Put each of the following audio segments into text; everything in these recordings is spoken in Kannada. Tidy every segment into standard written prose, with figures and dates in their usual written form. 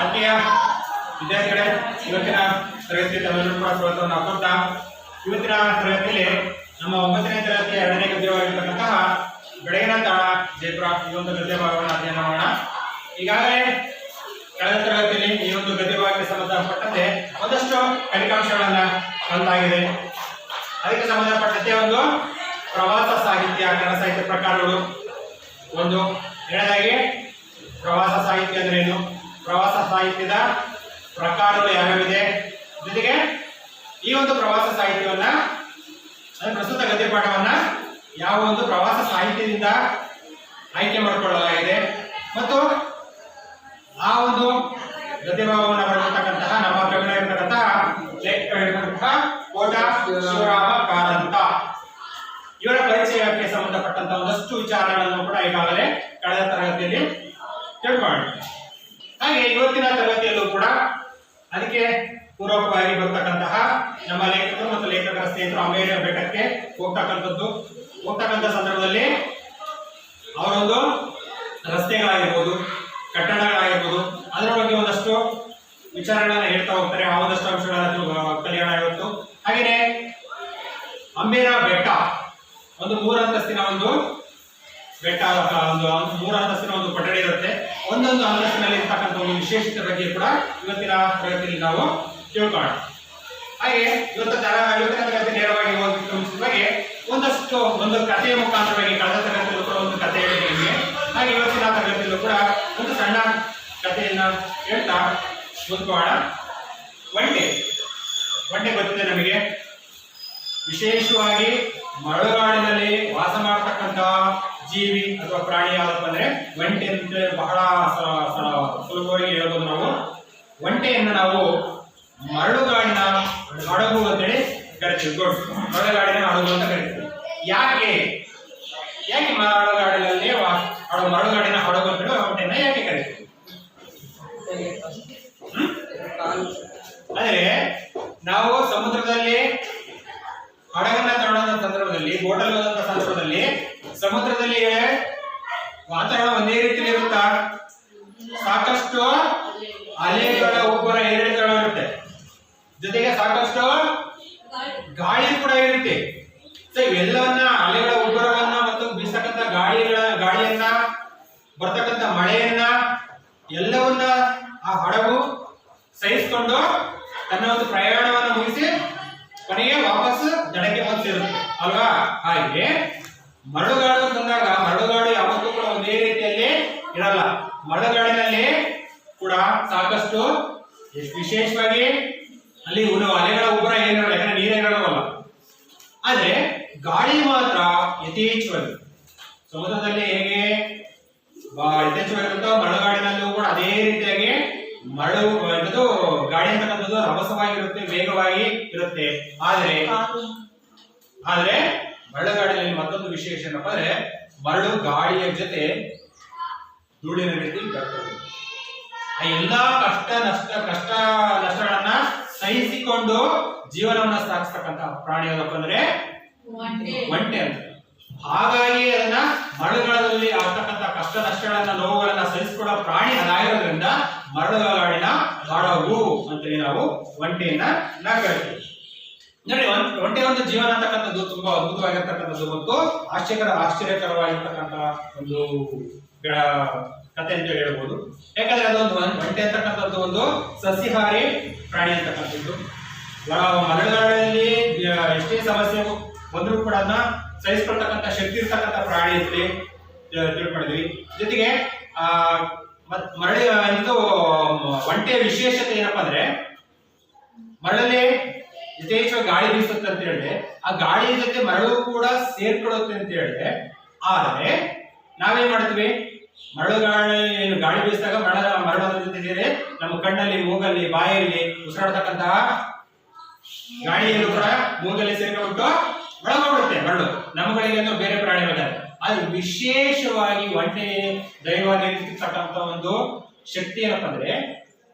ಆತ್ಮೀಯ ವಿದ್ಯಾರ್ಥಿಗಳೇ, ಇವತ್ತಿನ ತರಗತಿ ತಮ್ಮೆಲ್ಲರೂ ಕೂಡ ಸ್ವಾಗತವನ್ನು ಹಾಕುತ್ತಾ ಇವತ್ತಿನ ತರಗತಿಯಲ್ಲಿ ನಮ್ಮ 9ನೇ ತರಗತಿಯ 2ನೇ ಗದ್ಯವಾಗಿರ್ತಕ್ಕಂತಹ ಬೆಳಗಿನ ತಾಣ ಜಯಪುರ ಈ ಒಂದು ಗದ್ಯ ಭಾಗವನ್ನು ಅಧ್ಯಯನ ಮಾಡೋಣ. ಈಗಾಗಲೇ ಕಳೆದ ತರಗತಿಯಲ್ಲಿ ಈ ಒಂದು ಗದ್ಯ ಭಾಗಕ್ಕೆ ಸಂಬಂಧಪಟ್ಟಂತೆ ಒಂದಷ್ಟು ಫಲಿತಾಂಶಗಳನ್ನ ಕಲಿತಾಗಿದೆ. ಅದಕ್ಕೆ ಸಂಬಂಧಪಟ್ಟಂತೆ ಒಂದು ಪ್ರವಾಸ ಸಾಹಿತ್ಯ, ಕನ್ನಡ ಸಾಹಿತ್ಯ ಪ್ರಕಾರಗಳು, ಒಂದು ಎರಡನೇದಾಗಿ ಪ್ರವಾಸ ಸಾಹಿತ್ಯ ಅಂದ್ರೆ ಏನು, ಪ್ರವಾಸ ಸಾಹಿತ್ಯದ ಪ್ರಕಾರಗಳು ಯಾವ್ಯಾವಿದೆ, ಜೊತೆಗೆ ಈ ಒಂದು ಪ್ರವಾಸ ಸಾಹಿತ್ಯವನ್ನ ಪ್ರಸ್ತುತ ಗದ್ಯ ಪಾಠವನ್ನ ಯಾವ ಒಂದು ಪ್ರವಾಸ ಸಾಹಿತ್ಯದಿಂದ ಆಯ್ಕೆ ಮಾಡಿಕೊಳ್ಳಲಾಗಿದೆ ಮತ್ತು ಆ ಒಂದು ಗದ್ಯ ಭಾಗವನ್ನು ಬರೆದಿರ್ತಕ್ಕಂತಹ ನಮ್ಮ ಕವಿಗಳಿರ್ತಕ್ಕಂತಹ ಲೇಖಕರಾಗಿರ್ತಕ್ಕಂತಹ ಕೋಟ ಶಿವರಾಮ ಕಾರಂತ ಇವರ ಪರಿಚಯಕ್ಕೆ ಸಂಬಂಧಪಟ್ಟಂತಹ ಒಂದಷ್ಟು ವಿಚಾರಗಳನ್ನು ಕೂಡ ಈಗಾಗಲೇ ಕಳೆದ ತರಗತಿಯಲ್ಲಿ ತಿಳ್ಕೊಳ್ಳೋಣ. ಹಾಗೆ ಇವತ್ತಿನ ತರಗತಿಯಲ್ಲೂ ಕೂಡ ಅದಕ್ಕೆ ಪೂರ್ವಕವಾಗಿ ಬರ್ತಕ್ಕಂತಹ ನಮ್ಮ ಲೇಖಕರು ಮತ್ತು ಲೇಖಕರ ಸ್ನೇಹಿತರು ಅಂಬೇಡ್ಕರ್ ಬೆಟ್ಟಕ್ಕೆ ಹೋಗ್ತಕ್ಕಂಥ ಸಂದರ್ಭದಲ್ಲಿ ಅವರೊಂದು ರಸ್ತೆಗಳಾಗಿರ್ಬೋದು, ಕಟ್ಟಡಗಳಾಗಿರ್ಬೋದು, ಅದರ ಬಗ್ಗೆ ಒಂದಷ್ಟು ವಿಚಾರಗಳನ್ನ ಹೇಳ್ತಾ ಹೋಗ್ತಾರೆ. ಆ ಒಂದಷ್ಟು ಅಂಶಗಳನ್ನ ಕಲಿಯೋಣ ಇವತ್ತು. ಹಾಗೆಯೇ ಅಂಬೇಡ್ಕರ್ ಬೆಟ್ಟ ಒಂದು 3 ಅಂತಸ್ತಿನ ಒಂದು ಬೆಟ್ಟ, ಒಂದು 3 ಅಂತಸ್ತಿನ ಒಂದು ಕೊಠಡಿ ಇರುತ್ತೆ. ಒಂದೊಂದು ಅಂತಸ್ತಿನಲ್ಲಿ ಇರ್ತಕ್ಕಂಥ ಒಂದು ವಿಶೇಷತೆ ಬಗ್ಗೆ ಕೂಡ ಇವತ್ತಿನ ತರಗತಿಯಲ್ಲಿ ನಾವು ತಿಳ್ಕೊಳ್ಳೋಣ. ಹಾಗೆ ಇವತ್ತಿನ ತರಗತಿ ನೇರವಾಗಿ ಹೋಗಿ ಒಂದಷ್ಟು ಒಂದು ಕಥೆಯ ಮುಖಾಂತರವಾಗಿ ಕಳೆದ ತರಗತಿಯಲ್ಲೂ ಕೂಡ ಒಂದು ಕಥೆ ಹೇಳಿದ್ದೀವಿ. ಹಾಗೆ ಇವತ್ತಿನ ತರಗತಿಯಲ್ಲೂ ಕೂಡ ಒಂದು ಸಣ್ಣ ಕಥೆಯನ್ನ ಹೇಳ್ತಾ ಮುಂದುಕೋಣ. ಒಂಟೆ ಗೊತ್ತಿದೆ ನಮಗೆ. ವಿಶೇಷವಾಗಿ ಮರಳುಗಾಡಿನಲ್ಲಿ ವಾಸ ಮಾಡತಕ್ಕಂತ ಜೀವಿ ಅಥವಾ ಪ್ರಾಣಿ ಯಾವ್ದಪ್ಪ ಅಂದ್ರೆ ಒಂಟೆ ಅಂತ ಬಹಳ ಸುಲಭವಾಗಿ ಹೇಳ್ಬೋದು. ನಾವು ಒಂಟೆಯನ್ನು ನಾವು ಮರಳುಗಾಡಿನ ಹಡಗು ಅಂತೇಳಿ ಕರಿತೀವಿ. ಮರಳುಗಾಡಿನ ಹಡಗು ಅಂತ ಕರಿತೀವಿ. ಯಾಕೆ ಮರಳುಗಾಡಿನಲ್ಲಿ ಮರಳುಗಾಡಿನ ಹಡಗು ಅಂತೇಳಿ ಒಂಟೆನ ಯಾಕೆ ಕರಿತೀವಿ ಅಂದ್ರೆ ನಾವು ಸಮುದ್ರದಲ್ಲಿ ಹಡಗನ್ನ ತಗೊಳ್ಳೋದ ಸಂದರ್ಭದಲ್ಲಿ, ಬೋಟಲ್ಲಿ ಹೋದಂತ ಸಂದರ್ಭದಲ್ಲಿ ಸಮುದ್ರದಲ್ಲಿ ವಾತಾವರಣ ಒಂದೇ ರೀತಿಯಲ್ಲಿ ಇರುತ್ತಾ, ಸಾಕಷ್ಟು ಅಲೆಗಳ ಒಬ್ಬರ ಏರಿಳಿತಗಳು ಇರುತ್ತೆ, ಜೊತೆಗೆ ಸಾಕಷ್ಟು ಗಾಳಿ ಕೂಡ ಇರುತ್ತೆ. ಸೊ ಇವೆಲ್ಲವನ್ನ, ಅಲೆಗಳ ಉಬ್ಬರವನ್ನ ಮತ್ತು ಬೀಸತಕ್ಕಂಥ ಗಾಳಿಯನ್ನ, ಬರ್ತಕ್ಕಂಥ ಮಳೆಯನ್ನ ಎಲ್ಲವನ್ನ ಆ ಹಡಗು ಸಹಿಸಿಕೊಂಡು ತನ್ನ ಒಂದು ಪ್ರಯಾಣವನ್ನು ಮುಗಿಸಿ ಕೊನೆಗೆ ವಾಪಸ್ ದಡಕ್ಕೆ ಬಂದು ಸೇರುತ್ತೆ ಅಲ್ವಾ. ಹಾಗೆ ಮರಳುಗಾಡು ತಂದಾಗ ಮರಳುಗಾಡು ಯಾವತ್ತೂ ಕೂಡ ಒಂದೇ ರೀತಿಯಲ್ಲಿ ಇರಲ್ಲ. ಮರಳುಗಾಡಿನಲ್ಲಿ ಕೂಡ ಸಾಕಷ್ಟು ವಿಶೇಷವಾಗಿ ಅಲ್ಲಿ ಅಲೆಗಳ ಉಬ್ಬರ ಏನಿರಲ್ಲ, ಯಾಕಂದ್ರೆ ನೀರೇನಿರಲ್ಲ. ಆದ್ರೆ ಗಾಳಿ ಮಾತ್ರ ಯಥೇಚ್ಛವಾಗಿ, ಸಮುದ್ರದಲ್ಲಿ ಹೇಗೆ ಯಥೇಚ್ಛವಾಗಿರುತ್ತೋ ಮರಳುಗಾಡಿನಲ್ಲೂ ಕೂಡ ಅದೇ ರೀತಿಯಾಗಿ ಗಾಳಿ ಅಂತಕ್ಕಂಥದ್ದು ರಭಸವಾಗಿರುತ್ತೆ, ವೇಗವಾಗಿ ಇರುತ್ತೆ. ಆದ್ರೆ ಮರಳುಗಾಡಿನಲ್ಲಿ ಮತ್ತೊಂದು ವಿಶೇಷ ಏನಪ್ಪಾ ಅಂದ್ರೆ ಮರಳು ಗಾಳಿಯ ಜೊತೆ ಧೂಳಿನ ರೀತಿ ಬರ್ತದೆ. ಆ ಎಲ್ಲಾ ಕಷ್ಟ ನಷ್ಟಗಳನ್ನ ಸಹಿಸಿಕೊಂಡು ಜೀವನವನ್ನ ಸಾಗಿಸ್ತಕ್ಕಂಥ ಪ್ರಾಣಿ ಯಾವ್ದಪ್ಪ ಅಂದ್ರೆ ಒಂಟೆ ಅಂತ. ಹಾಗಾಗಿ ಅದನ್ನ ಮರಳುಗಾಡದಲ್ಲಿ ಆಗ್ತಕ್ಕಂಥ ಕಷ್ಟ ನಷ್ಟಗಳನ್ನ, ನೋವುಗಳನ್ನ ಸಹಿಸಿಕೊಳ್ಳೋ ಪ್ರಾಣಿ ಅದಾಗಿರೋದ್ರಿಂದ ಮರಳುಗಾಡಿನ ಹಡಗು ಅಂತೇಳಿ ನಾವು ಒಂಟೆಯನ್ನ ಕರಿತೀವಿ. ನೋಡಿ, ಒಂಟೆ ಒಂದು ಜೀವನ ಅಂತಕ್ಕಂಥದ್ದು ತುಂಬಾ ಅದ್ಭುತವಾಗಿರ್ತಕ್ಕಂಥದ್ದು ಮತ್ತು ಆಶ್ಚರ್ಯಕರವಾಗಿರ್ತಕ್ಕಂಥ ಒಂದು ಕಥೆ ಅಂತ ಹೇಳ್ಬೋದು. ಯಾಕಂದ್ರೆ ಅದೊಂದು ಒಂಟೆ ಅಂತಕ್ಕಂಥದ್ದು ಒಂದು ಸಸ್ಯಾಹಾರಿ ಪ್ರಾಣಿ ಅಂತಕ್ಕಂಥದ್ದು. ಮರಳುಗಾಡಿನಲ್ಲಿ ಎಷ್ಟೇ ಸಮಸ್ಯೆ ಬಂದರೂ ಕೂಡ ಅದನ್ನ ಸಹಿಸ್ಕೊಳ್ತಕ್ಕಂಥ ಶಕ್ತಿ ಇರ್ತಕ್ಕಂಥ ಪ್ರಾಣಿ ಅಂತೇಳಿ ತಿಳ್ಕೊಂಡಿದ್ವಿ. ಜೊತೆಗೆ ಒಂಟೆಯ ವಿಶೇಷತೆ ಏನಪ್ಪಾ ಅಂದ್ರೆ ಮರಳಲ್ಲಿ ಯಥೇಚ್ಛವಾಗಿ ಗಾಳಿ ಬೀಸುತ್ತೆ ಅಂತ ಹೇಳಿದ್ರೆ ಆ ಗಾಳಿ ಜೊತೆ ಮರಳು ಕೂಡ ಸೇರ್ಕೊಳ್ಳುತ್ತೆ ಅಂತ ಹೇಳಿದ್ರೆ, ಆದರೆ ನಾವೇನ್ ಮಾಡ್ತೀವಿ, ಗಾಳಿ ಬೀಸಿದಾಗ ಮರಳದ ಜೊತೆ ಸೇರಿ ನಮ್ಮ ಕಣ್ಣಲ್ಲಿ, ಮೂಗಲ್ಲಿ, ಬಾಯಲ್ಲಿ ಉಸಿರಾಡ್ತಕ್ಕಂತಹ ಗಾಳಿಯಲ್ಲೂ ಕೂಡ ಮೂಗಲ್ಲಿ ಸೇರ್ಕೊಂಡ್ಬಿಟ್ಟು ಒಳಗೋಡುತ್ತೆ ಮರಳು. ನಮ್ಮಗಳಿಗೆ ಬೇರೆ ಪ್ರಾಣಿಗಳಿದ್ದಾರೆ. ಅದು ವಿಶೇಷವಾಗಿ ಒಂಟೆ ದೈವವಾಗಿರ್ತಕ್ಕಂಥ ಒಂದು ಶಕ್ತಿ ಏನಪ್ಪಾ ಅಂದ್ರೆ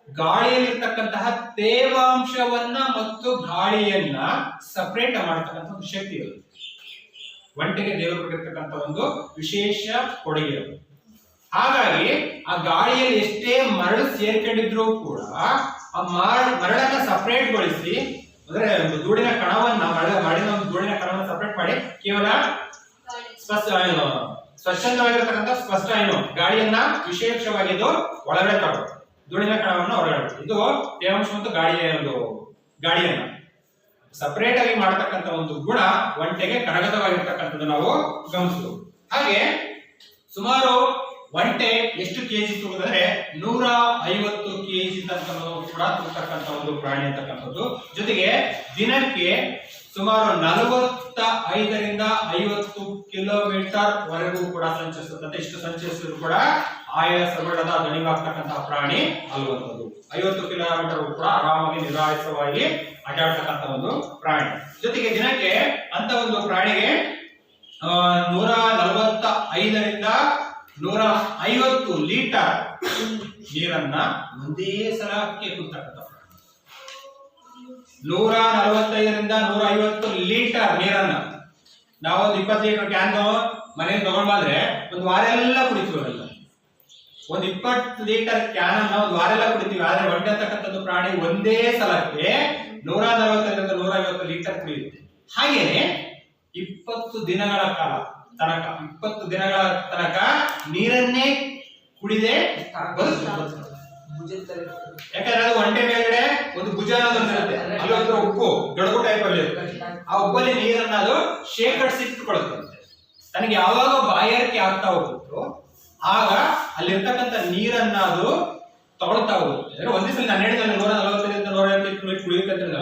ಗಾಳಿಯಲ್ಲಿರ್ತಕ್ಕಂತಹ ತೇವಾಂಶವನ್ನ ಮತ್ತು ಗಾಳಿಯನ್ನ ಸಪರೇಟ್ ಮಾಡತಕ್ಕಂಥ ಒಂದು ಶಕ್ತಿ ಇರುತ್ತೆ. ಒಂಟೆಗೆ ದೇವರು ಕೊಟ್ಟಿರ್ತಕ್ಕಂಥ ಒಂದು ವಿಶೇಷ ಕೊಡುಗೆ. ಹಾಗಾಗಿ ಆ ಗಾಳಿಯಲ್ಲಿ ಎಷ್ಟೇ ಮರಳು ಸೇರ್ಕೊಂಡಿದ್ರು ಕೂಡ ಆ ಮರಳನ್ನ ಸಪರೇಟ್ ಗೊಳಿಸಿ, ಅಂದ್ರೆ ಧೂಳಿನ ಕಣವನ್ನ ಮರಳಿನ ಧೂಳಿನ ಕಣವನ್ನು ಸಪರೇಟ್ ಮಾಡಿ ಕೇವಲ ಸ್ವಚ್ಛಂದವಾಗಿರತಕ್ಕಂಥ ಸ್ಪಷ್ಟ ಗಾಳಿಯನ್ನ ವಿಶೇಷವಾಗಿ ಇದು ಒಳಗಡೆ ತಗೊಳ್ಳುತ್ತೆ, ಧೂಳಿನ ಕಣವನ್ನು ಹೊರಗಡೆ. ಇದು ತೇವಾಂಶ ಮತ್ತು ಗಾಳಿಯನ್ನ ಸಪರೇಟ್ ಆಗಿ ಮಾಡತಕ್ಕಂಥ ಒಂದು ಗುಣ ಒಂಟೆಗೆ ಕರಗತವಾಗಿರ್ತಕ್ಕಂಥದ್ದು ನಾವು ಗಮನಿಸಬಹುದು. ಹಾಗೆ ಸುಮಾರು ಒಂಟೆ ಎಷ್ಟು ಕೆಜಿ ತೂಗುದಂದ್ರೆ 150 ಕೆಜಿ ತನಕ ಕೂಡ ತೂಗತಕ್ಕಂಥ ಒಂದು ಪ್ರಾಣಿ ಅಂತಕ್ಕಂಥದ್ದು. ಜೊತೆಗೆ ದಿನಕ್ಕೆ ಸುಮಾರು 45 ರಿಂದ 50 ಕಿಲೋಮೀಟರ್ ವರೆಗೂ ಕೂಡ ಸಂಚರಿಸುತ್ತದೆ. ಇಷ್ಟು ಸಂಚರಿಸಿದ್ರು ಕೂಡ ಆಯಾಸಗೊಳ್ಳದ ದಣಿವಾಗ್ತಕ್ಕಂತಹ ಪ್ರಾಣಿ ಅಲ್ಲುವಂಥದ್ದು. 50 ಕಿಲೋಮೀಟರ್ ಕೂಡ ಆರಾಮಾಗಿ ನಿರಾಯಾಸವಾಗಿ ಅಡ್ಡಾಡ್ತಕ್ಕಂಥ ಒಂದು ಪ್ರಾಣಿ. ಜೊತೆಗೆ ದಿನಕ್ಕೆ ಅಂತ ಒಂದು ಪ್ರಾಣಿಗೆ 145 ರಿಂದ 150 ಲೀಟರ್ ನೀರನ್ನ ಒಂದೇ ಸಲಕ್ಕೆ ಕುಡಿತಕ್ಕಂಥ 145 ರಿಂದ 150 ಲೀಟರ್ ನೀರನ್ನ ನಾವು 20 ಲೀಟರ್ ಕ್ಯಾನ್ ಮನೆಗೆ ತಗೊಂಡ್ ಬಂದ್ರೆ ಒಂದು ವಾರ ಎಲ್ಲ ಕುಡಿತೀವಲ್ಲ. ಒಂದು 20 ಲೀಟರ್ ಕ್ಯಾನ್ ಅನ್ನ ಒಂದು ವಾರ ಎಲ್ಲ ಕುಡಿತೀವಿ. ಆದ್ರೆ ಒಂಟೆ ಅಂತಕ್ಕಂಥದ್ದು ಪ್ರಾಣಿ ಒಂದೇ ಸಲಕ್ಕೆ 145 ರಿಂದ 150 ಲೀಟರ್ ಕುಡಿಯುತ್ತೆ. ಹಾಗೇನೆ 20 ದಿನಗಳ ತನಕ ನೀರನ್ನೇ ಕುಡಿದೆ ಬದುಕುತ್ತೆ. ಯಾಕಂದ್ರೆ ಅದು ಒಂಟೆ ಮೇಲ್ಗಡೆ ಒಂದು ಭುಜ ಅನ್ನೋದು ಇರುತ್ತೆ, ಅಲ್ಲಿ ಒಂದು ಉಪ್ಪು ಗಡಗು ಟೈಪ್ ಅಲ್ಲಿ ಇರುತ್ತೆ. ಆ ಉಪ್ಪಲ್ಲಿ ನೀರನ್ನ ಅದು ಶೇಖರಿಸಿಟ್ಟುಕೊಳ್ಳುತ್ತೆ. ತನಗೆ ಯಾವಾಗ ಬಾಯಾರಿಕೆ ಆಗ್ತಾ ಹೋಗುತ್ತೋ ಆಗ ಅಲ್ಲಿರ್ತಕ್ಕಂಥ ನೀರನ್ನ ಅದು ತಗೊಳ್ತಾ ಹೋಗುತ್ತೆ. ಅಂದ್ರೆ ಒಂದೇ ಸಲ ನಾನು ಹೇಳಿದ್ರೆ 140 ರಿಂದ 150 ಲೀಟರ್ ಕುಡಿಯುತ್ತಂದ್ರಲ್ಲ,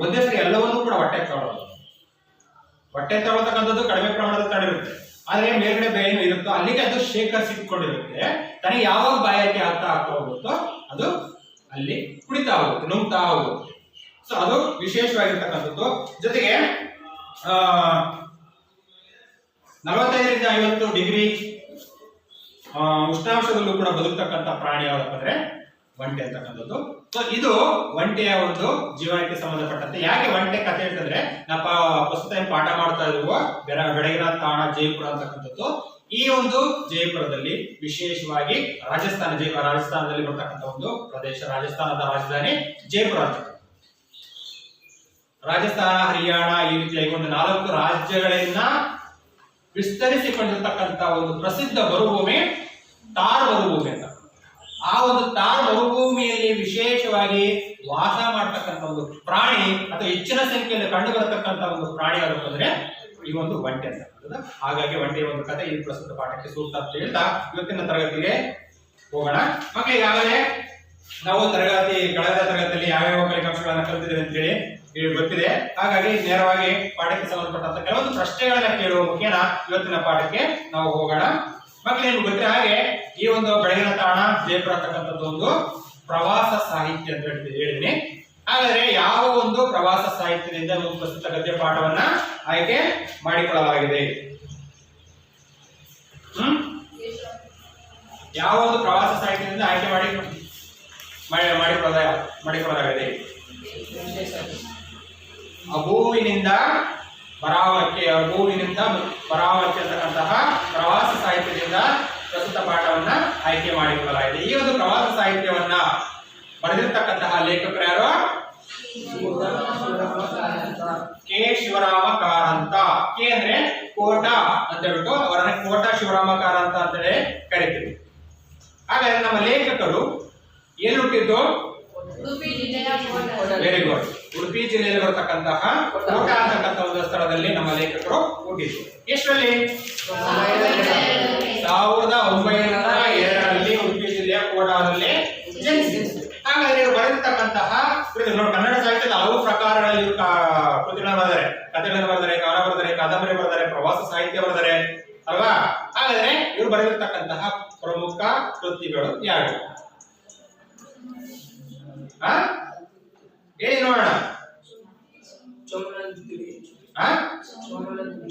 ಒಂದೇ ಸರಿ ಎಲ್ಲವನ್ನೂ ಕೂಡ ಹೊಟ್ಟೆ ತಗೊಳ್ತಕ್ಕಂಥದ್ದು ಕಡಿಮೆ ಪ್ರಮಾಣದ ತಡಿರುತ್ತೆ. ಆದ್ರೆ ಮೇಲ್ಗಡೆ ಬೇನು ಇರುತ್ತೋ ಅಲ್ಲಿಗೆ ಅದು ಶೇಖರಿಸಿಟ್ಕೊಂಡಿರುತ್ತೆ. ತನಗೆ ಯಾವಾಗ ಬಾಯಾರಿಕೆ ಆಗ್ತಾ ಹೋಗುತ್ತೋ ಅದು ಅಲ್ಲಿ ಕುಡಿತಾ ಹೋಗುತ್ತೆ, ನುಂಗ್ತಾ ಹೋಗುತ್ತೆ. ಸೊ ಅದು ವಿಶೇಷವಾಗಿರ್ತಕ್ಕಂಥದ್ದು. ಜೊತೆಗೆ 45 ರಿಂದ 50 ಡಿಗ್ರಿ ಉಷ್ಣಾಂಶದಲ್ಲೂ ಕೂಡ ಬದುಕತಕ್ಕಂಥ ಪ್ರಾಣಿ ಯಾವ್ದಪ್ಪ ಅಂದ್ರೆ ಒಂಟೆ ಅಂತಕ್ಕಂಥದ್ದು. ಸೊ ಇದು ಒಂಟೆಯ ಒಂದು ಜೀವನಕ್ಕೆ ಸಂಬಂಧಪಟ್ಟಂತೆ. ಯಾಕೆ ಒಂಟೆ ಕಥೆ ಅಂತಂದ್ರೆ ನಾವು ಪ್ರಸ್ತುತ ಪಾಠ ಮಾಡ್ತಾ ಇರುವ ಬೆಳಗಿನ ತಾಣ ಜೈಪುರ ಅಂತಕ್ಕಂಥದ್ದು. ಈ ಒಂದು ಜೈಪುರದಲ್ಲಿ ವಿಶೇಷವಾಗಿ ರಾಜಸ್ಥಾನದಲ್ಲಿ ಬರ್ತಕ್ಕಂಥ ಒಂದು ಪ್ರದೇಶ. ರಾಜಸ್ಥಾನದ ರಾಜಧಾನಿ ಜೈಪುರ ಅಂತ. ರಾಜಸ್ಥಾನ, ಹರಿಯಾಣ ಈ ರೀತಿಯಾಗಿ ಒಂದು 4 ರಾಜ್ಯಗಳಿಂದ ವಿಸ್ತರಿಸಿಕೊಂಡಿರ್ತಕ್ಕಂಥ ಒಂದು ಪ್ರಸಿದ್ಧ ಮರುಭೂಮಿ ಥಾರ್ ಮರುಭೂಮಿ ಅಂತ. ಆ ಒಂದು ಥಾರ್ ಮರುಭೂಮಿಯಲ್ಲಿ ವಿಶೇಷವಾಗಿ ವಾಸ ಮಾಡ್ತಕ್ಕಂಥ ಒಂದು ಪ್ರಾಣಿ ಅಥವಾ ಹೆಚ್ಚಿನ ಸಂಖ್ಯೆಯಲ್ಲಿ ಕಂಡು ಬರತಕ್ಕಂಥ ಒಂದು ಪ್ರಾಣಿ ಯಾವುದು ಅಂದ್ರೆ ಈ ಒಂದು ಒಂಟೆ ಅಂತಕ್ಕಂಥದ್ದು. ಹಾಗಾಗಿ ಒಂಟೆಯ ಒಂದು ಕಥೆ ಈ ಪ್ರಸ್ತುತ ಪಾಠಕ್ಕೆ ಸೂಕ್ತ ಅಂತ ಹೇಳ್ತಾ ಇವತ್ತಿನ ತರಗತಿಗೆ ಹೋಗೋಣ. ಮಕ್ಕಳಿಗೆ ಈಗಾಗಲೇ ನಾವು ಕಳೆದ ತರಗತಿಯಲ್ಲಿ ಯಾವ್ಯಾವ ಫಲಿತಾಂಶಗಳನ್ನ ಕಲಿತಿದ್ದೇವೆ ಅಂತ ಹೇಳಿ ಗೊತ್ತಿದೆ. ಹಾಗಾಗಿ ನೇರವಾಗಿ ಪಾಠಕ್ಕೆ ಸಂಬಂಧಪಟ್ಟಂತ ಕೆಲವೊಂದು ಪ್ರಶ್ನೆಗಳನ್ನ ಕೇಳುವ ಮುಖೇನ ಇವತ್ತಿನ ಪಾಠಕ್ಕೆ ನಾವು ಹೋಗೋಣ. ಮಕ್ಕಳು ನಿಮ್ಗೆ ಗೊತ್ತಿರೋ ಹಾಗೆ ಈ ಒಂದು ಬೆಳಗಿನ ತಾಣ ಜೈಪುರ ಅಂತಕ್ಕಂಥದ್ದು ಒಂದು ಪ್ರವಾಸ ಸಾಹಿತ್ಯ ಅಂತ ಹೇಳಿದ್ದೀನಿ. ಹಾಗಾದ್ರೆ ಯಾವ ಒಂದು ಪ್ರವಾಸ ಸಾಹಿತ್ಯದಿಂದ ಒಂದು ಪ್ರಸ್ತುತ ಗದ್ಯ ಪಾಠವನ್ನ ಆಯ್ಕೆ ಮಾಡಿಕೊಳ್ಳಲಾಗಿದೆ? ಯಾವ ಒಂದು ಪ್ರವಾಸ ಸಾಹಿತ್ಯದಿಂದ ಆಯ್ಕೆ ಮಾಡಿಕೊಳ್ಳಲಾಗಿದೆ? ಅಬೂವಿನಿಂದ ಪರಾವರ್ಕೆ ಅಂತಕ್ಕಂತಹ ಪ್ರವಾಸ ಸಾಹಿತ್ಯದಿಂದ ಪ್ರಸ್ತುತ ಪಾಠವನ್ನ ಆಯ್ಕೆ ಮಾಡಿಕೊಳ್ಳಲಾಗಿದೆ. ಈ ಒಂದು ಪ್ರವಾಸ ಸಾಹಿತ್ಯವನ್ನ ಬರೆದಿರ್ತಕ್ಕಂತಹ ಲೇಖಕರು ಯಾರು? ಕೆ ಶಿವರಾಮ ಕಾರಂತ. ಕೆ ಅಂದ್ರೆ ಕೋಟ ಅಂತ ಹೇಳ್ಬಿಟ್ಟು ಅವರನ್ನ ಕೋಟ ಶಿವರಾಮ ಕಾರಂತ ಅಂತೇಳಿ ಕರಿತೀವಿ. ಹಾಗಾದ್ರೆ ನಮ್ಮ ಲೇಖಕರು ಎಲ್ಲಿ ಹುಟ್ಟಿದ್ದು? Very good. ಉಡುಪಿ ಜಿಲ್ಲೆಯಲ್ಲಿ ಬರತಕ್ಕಂತಹ ಕೋಟ ಅಂತಕ್ಕಂಥ ಒಂದು ಸ್ಥಳದಲ್ಲಿ ನಮ್ಮ ಲೇಖಕರು ಹುಟ್ಟಿದ್ರು. ಎಷ್ಟರಲ್ಲಿ? 1902ರಲ್ಲಿ ಉಡುಪಿ ಜಿಲ್ಲೆಯ ಕೋಟದಲ್ಲಿ ಜನಿಸಿದ್ರು. ಹಾಗಾದ್ರೆ ಇವರು ಬರೆದಿರ್ತಕ್ಕಂತಹ ಕನ್ನಡ ಸಾಹಿತ್ಯದ ಹಲವು ಪ್ರಕಾರಗಳಲ್ಲಿ ಕೃತಿಗಳನ್ನು ಬರೆದರೆ, ಕಥೆಗಳನ್ನು ಬರೆದರೆ, ಕಾವ್ಯ ಬರೆದರೆ, ಕಾದಂಬರಿ ಬರೆದರೆ, ಪ್ರವಾಸ ಸಾಹಿತ್ಯ ಬರೆದರೆ ಅಲ್ವಾ? ಹಾಗಾದ್ರೆ ಇವರು ಬರೆದಿರ್ತಕ್ಕಂತಹ ಪ್ರಮುಖ ಕೃತಿಗಳು ಯಾರು? ಹೇಳಿ ನೋಡೋಣ.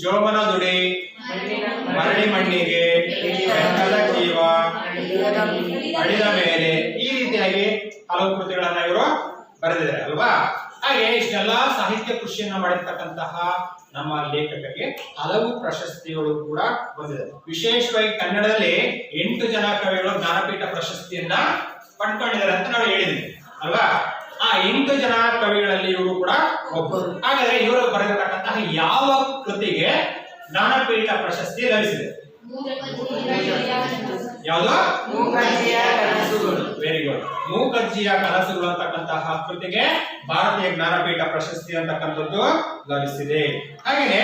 ಜೋಮನ ದುಡಿ, ಮರಳಿ ಮಣ್ಣಿಗೆ, ಬೆಟ್ಟದ ಜೀವ, ಅಳಿದ ಮೇಲೆ, ಈ ರೀತಿಯಾಗಿ ಹಲವು ಕೃತಿಗಳನ್ನ ಇವರು ಬರೆದಿದ್ದಾರೆ ಅಲ್ವಾ? ಹಾಗೆ ಇಷ್ಟೆಲ್ಲಾ ಸಾಹಿತ್ಯ ಕೃಷಿಯನ್ನ ಮಾಡಿರ್ತಕ್ಕಂತಹ ನಮ್ಮ ಲೇಖಕರಿಗೆ ಹಲವು ಪ್ರಶಸ್ತಿಗಳು ಕೂಡ ಬಂದಿದೆ. ವಿಶೇಷವಾಗಿ ಕನ್ನಡದಲ್ಲಿ 8 ಜನ ಕವಿಗಳು ಜ್ಞಾನಪೀಠ ಪ್ರಶಸ್ತಿಯನ್ನ ಪಡ್ಕೊಂಡಿದ್ದಾರೆ ಅಂತ ನಾವು ಹೇಳಿದ್ವಿ ಅಲ್ವಾ. ಆ 8 ಜನ ಕವಿಗಳಲ್ಲಿ ಇವರು ಕೂಡ ಒಬ್ಬರು. ಹಾಗಾದ್ರೆ ಇವರು ಬರೆದಿರತಕ್ಕಂತಹ ಯಾವ ಕೃತಿಗೆ ಜ್ಞಾನಪೀಠ ಪ್ರಶಸ್ತಿ ಲಭಿಸಿದೆ? ಯಾವುದು? Very good. ಮೂಕಜ್ಜಿಯ ಕನಸುಗಳು ಅಂತಕ್ಕಂತಹ ಕೃತಿಗೆ ಭಾರತೀಯ ಜ್ಞಾನಪೀಠ ಪ್ರಶಸ್ತಿ ಅಂತಕ್ಕಂಥದ್ದು ಲಭಿಸಿದೆ. ಹಾಗೆಯೇ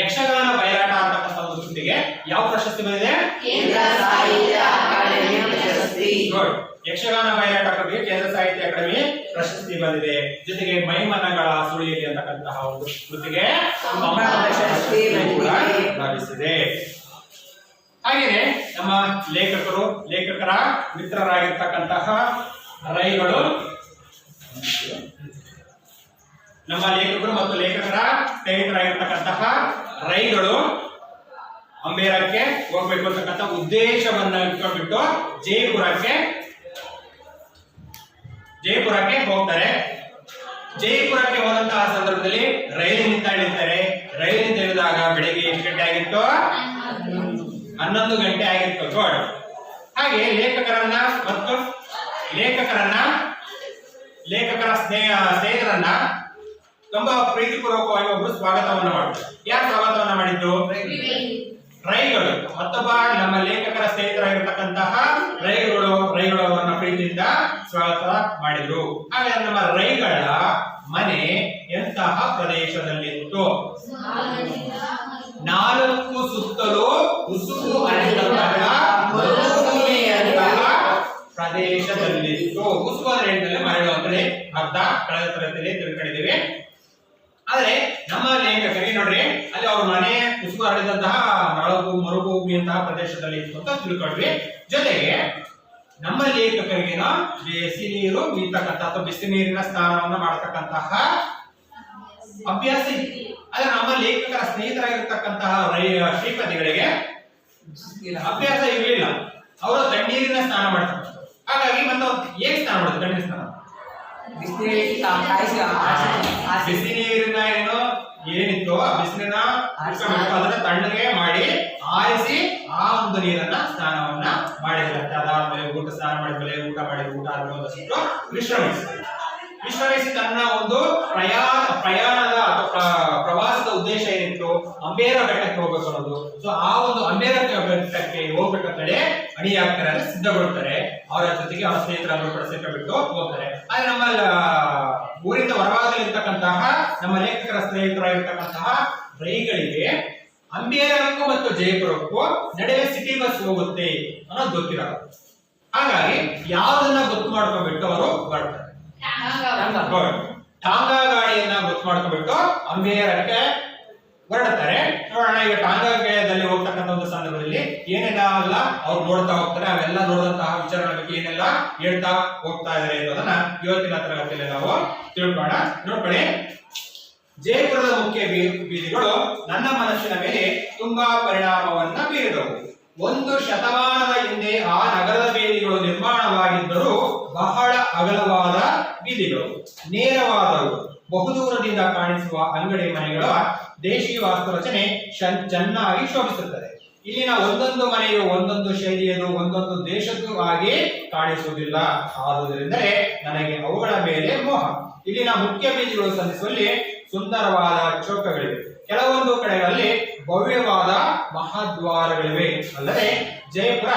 ಯಕ್ಷಗಾನ ಬಯಲಾಟ ಅಂತಕ್ಕಂಥ ಒಂದು ಕೃತಿಗೆ ಯಾವ ಪ್ರಶಸ್ತಿ ಬಂದಿದೆ? ಗುಡ್. ಯಕ್ಷಗಾನ ಬಯಲಾಟ ಕೃತಿಗೆ ಕೇಂದ್ರ ಸಾಹಿತ್ಯ ಅಕಾಡೆಮಿ ಪ್ರಶಸ್ತಿ ಬಂದಿದೆ. ಜೊತೆಗೆ ಮೈಮನಗಳ ಸುಳಿಯಲ್ಲಿ ಅಂತಕ್ಕಂತಹ ಒಂದು ಕೃತಿಗೆ ಪ್ರಶಸ್ತಿ ಲಭಿಸಿದೆ. ಹಾಗೆಯೇ ನಮ್ಮ ಲೇಖಕರ ಮಿತ್ರರಾಗಿರ್ತಕ್ಕಂತಹ ರೈಗಳು, ನಮ್ಮ ಲೇಖಕರು ಮತ್ತು ಲೇಖಕರ ಸ್ನೇಹಿತರಾಗಿರ್ತಕ್ಕಂತಹ ರೈಗಳು ಅಂಬೇರಕ್ಕೆ ಹೋಗ್ಬೇಕು ಅಂತಕ್ಕಂಥ ಉದ್ದೇಶವನ್ನ ಇಟ್ಕೊಂಡ್ಬಿಟ್ಟು ಜೈಪುರಕ್ಕೆ ಹೋಗ್ತಾರೆ. ಜೈಪುರಕ್ಕೆ ಹೋದಂತಹ ಸಂದರ್ಭದಲ್ಲಿ ರೈಲಿನಿಂದ ಇಳಿತಾರೆ. ರೈಲಿನಿಂದ ಇಳಿದಾಗ ಬೆಳಿಗ್ಗೆ ಎಷ್ಟು ಗಂಟೆ ಆಗಿತ್ತು? 11 ಗಂಟೆ ಆಗಿತ್ತು. ಗೋಡ್. ಹಾಗೆ ಲೇಖಕರ ಸ್ನೇಹಿತರನ್ನ ತುಂಬಾ ಪ್ರೀತಿಪೂರ್ವಕವಾಗಿ ಒಬ್ರು ಸ್ವಾಗತವನ್ನ ಮಾಡಿದ್ರು. ಯಾರು ಸ್ವಾಗತವನ್ನ ಮಾಡಿದ್ದು? ರೈಗಳು. ಮತ್ತೊಬ್ಬ ನಮ್ಮ ಲೇಖಕರ ಸ್ನೇಹಿತರಾಗಿರ್ತಕ್ಕಂತಹ ರೈಗಳು ಅವರನ್ನ ಪ್ರೀತಿಯಿಂದ ಸ್ವಾಗತ ಮಾಡಿದ್ರು. ಹಾಗೆ ನಮ್ಮ ರೈಗಳ ಮನೆ ಎಂತಹ ಪ್ರದೇಶದಲ್ಲಿತ್ತು? 4 ಸುತ್ತಲೂ ಉಸುಕು ಪ್ರದೇಶದಲ್ಲಿತ್ತು. ಉಸುಕು ಅಂದ್ರೆ ಹೇಳಿದ್ರೆ ಮರಳು ಅಂದ್ರೆ ಅರ್ಧ ಕಳೆದ ತರಗತಿಯಲ್ಲಿ ತಿಳ್ಕೊಂಡಿದ್ದೀವಿ. ಆದ್ರೆ ನಮ್ಮ ಲೇಖಕರಿಗೆ ನೋಡ್ರಿ, ಅಲ್ಲಿ ಅವ್ರ ಮನೆ ಉಸುಕು ಹರಡಿದಂತಹ ಮರುಭೂಮಿಯಂತಹ ಪ್ರದೇಶದಲ್ಲಿ ಇತ್ತು ಅಂತ ತಿಳ್ಕೊಂಡ್ವಿ. ಜೊತೆಗೆ ನಮ್ಮ ಲೇಖಕರಿಗೆ ಬಿಸಿ ನೀರು ಮೀತಕ್ಕಂಥ ಅಥವಾ ಬಿಸಿ ನೀರಿನ ಸ್ನಾನವನ್ನ ಮಾಡತಕ್ಕಂತಹ ಅಭ್ಯಾಸ ಇತ್ತು. ಆದ್ರೆ ನಮ್ಮ ಲೇಖಕರ ಸ್ನೇಹಿತರಾಗಿರ್ತಕ್ಕಂತಹ ಶ್ರೀಪತಿಗಳಿಗೆ ಅಭ್ಯಾಸ ಇರಲಿಲ್ಲ. ಅವರು ತಣ್ಣೀರಿನ ಸ್ನಾನ ಮಾಡ್ತಾರೆ. ಹಾಗಾಗಿ ಮತ್ತೆ ಹೇಗೆ ಸ್ನಾನ ಮಾಡೋದು? ತಣ್ಣೀರಿನ ಸ್ನಾನ ಬಿಸಿ ನೀರಿನ ಏನಿತ್ತು ಆ ಬಿಸಿಲಿನ ಅದನ್ನ ತಣ್ಣಗೆ ಮಾಡಿ ಆರಿಸಿ ಆ ಒಂದು ನೀರನ್ನ ಸ್ನಾನವನ್ನ ಮಾಡಿದ್ರೆ ಅದಾದ್ಮೇಲೆ ಸ್ನಾನ ಮಾಡಿದ್ಮೇಲೆ ಊಟ ಆದ್ಮೇಲೆ ಒಂದಷ್ಟು ವಿಶ್ರಮಿಸಿ ತನ್ನ ಒಂದು ಪ್ರಯಾಣದ ಅಥವಾ ಪ್ರವಾಸದ ಉದ್ದೇಶ ಏನಿತ್ತು, ಅಂಬೇರ ಬೆಟ್ಟಕ್ಕೆ ಹೋಗ್ಬೇಕು ಅನ್ನೋದು. ಸೊ ಆ ಒಂದು ಅಂಬೇರ ಬೆಟ್ಟಕ್ಕೆ ಹೋಗ್ಬೇಕಂತೇಳಿ ಅಣಿಯಾಗ್ತಾರೆ, ಸಿದ್ಧಗೊಳ್ತಾರೆ. ಅವರ ಜೊತೆಗೆ ಅವರ ಸ್ನೇಹಿತರನ್ನು ಕೂಡ ಸೇರ್ಕೊಂಡ್ಬಿಟ್ಟು ಹೋಗ್ತಾರೆ. ಆದ್ರೆ ನಮ್ಮ ಊರಿಂದ ಹೊರಭಾಗದಲ್ಲಿರ್ತಕ್ಕಂತಹ ನಮ್ಮ ಲೇಖಕರ ಸ್ನೇಹಿತರಾಗಿರ್ತಕ್ಕಂತಹ ರೈಗಳಿಗೆ ಅಂಬೇರಕ್ಕೂ ಮತ್ತು ಜೈಪುರಕ್ಕೂ ನಡುವೆ ಸಿಟಿ ಬಸ್ ಹೋಗುತ್ತೆ ಅನ್ನೋದು ಗೊತ್ತಿರೋದು. ಹಾಗಾಗಿ ಯಾವ್ದನ್ನ ಗೊತ್ತು ಮಾಡ್ಕೊಂಡ್ಬಿಟ್ಟು ಅವರು ಹೊರಡ್ತಾರೆ. ಟಾಂಗಾ ಗಾಡಿಯನ್ನ ಗೊತ್ತು ಮಾಡ್ಕೊಂಡ್ಬಿಟ್ಟು ಅಂಬೇರಕ್ಕೆ ಹೊರಡ್ತಾರೆ. ನೋಡೋಣ, ಈಗ ಟಾಂಗಾ ಗಾಡಿಯಲ್ಲಿ ಹೋಗ್ತಕ್ಕಂಥ ಒಂದು ಸಂದರ್ಭದಲ್ಲಿ ಏನೆಲ್ಲ ಅವ್ರು ನೋಡ್ತಾ ಹೋಗ್ತಾರೆ, ಅವೆಲ್ಲ ನೋಡಿದಂತಹ ವಿಚಾರಗಳ ಬಗ್ಗೆ ಏನೆಲ್ಲ ಹೇಳ್ತಾ ಹೋಗ್ತಾ ಇದಾರೆ ಅನ್ನೋದನ್ನ ಇವತ್ತಿನ ತರಗತಿಯಲ್ಲಿ ನಾವು ತಿಳ್ಕೊಳ್ಳೋಣ. ನೋಡ್ಕೊಳ್ಳಿ, ಜೈಪುರದ ಮುಖ್ಯ ಬೀದಿಗಳು ನನ್ನ ಮನಸ್ಸಿನ ಮೇಲೆ ತುಂಬಾ ಪರಿಣಾಮವನ್ನ ಬೀರಿದವು. 1 ಶತಮಾನದ ಹಿಂದೆ ಆ ನಗರದ ಬೀದಿಗಳು ನಿರ್ಮಾಣವಾಗಿದ್ದರೂ ಬಹಳ ಅಗಲವಾದ ಬೀದಿಗಳು, ನೇರವಾದವು. ಬಹುದೂರದಿಂದ ಕಾಣಿಸುವ ಅಂಗಡಿ ಮನೆಗಳ ದೇಶೀಯ ವಾಸ್ತುರಚನೆ ಚೆನ್ನಾಗಿ ಶೋಭಿಸುತ್ತದೆ. ಇಲ್ಲಿನ ಒಂದೊಂದು ಮನೆಯು ಒಂದೊಂದು ಶೈಲಿಯದು, ಒಂದೊಂದು ದೇಶದ್ದು ಆಗಿ ಕಾಣಿಸುವುದಿಲ್ಲ. ಆದುದರಿಂದಲೇ ನನಗೆ ಅವುಗಳ ಮೇಲೆ ಮೋಹ. ಇಲ್ಲಿನ ಮುಖ್ಯ ಬೀದಿಗಳು ಸಂಧಿಸುವಲ್ಲಿ ಸುಂದರವಾದ ಚೌಕಗಳಿವೆ. ಕೆಲವೊಂದು ಕಡೆಗಳಲ್ಲಿ ಭವ್ಯವಾದ ಮಹಾದ್ವಾರಗಳಿವೆ. ಅಲ್ಲದೆ ಜಯಪುರ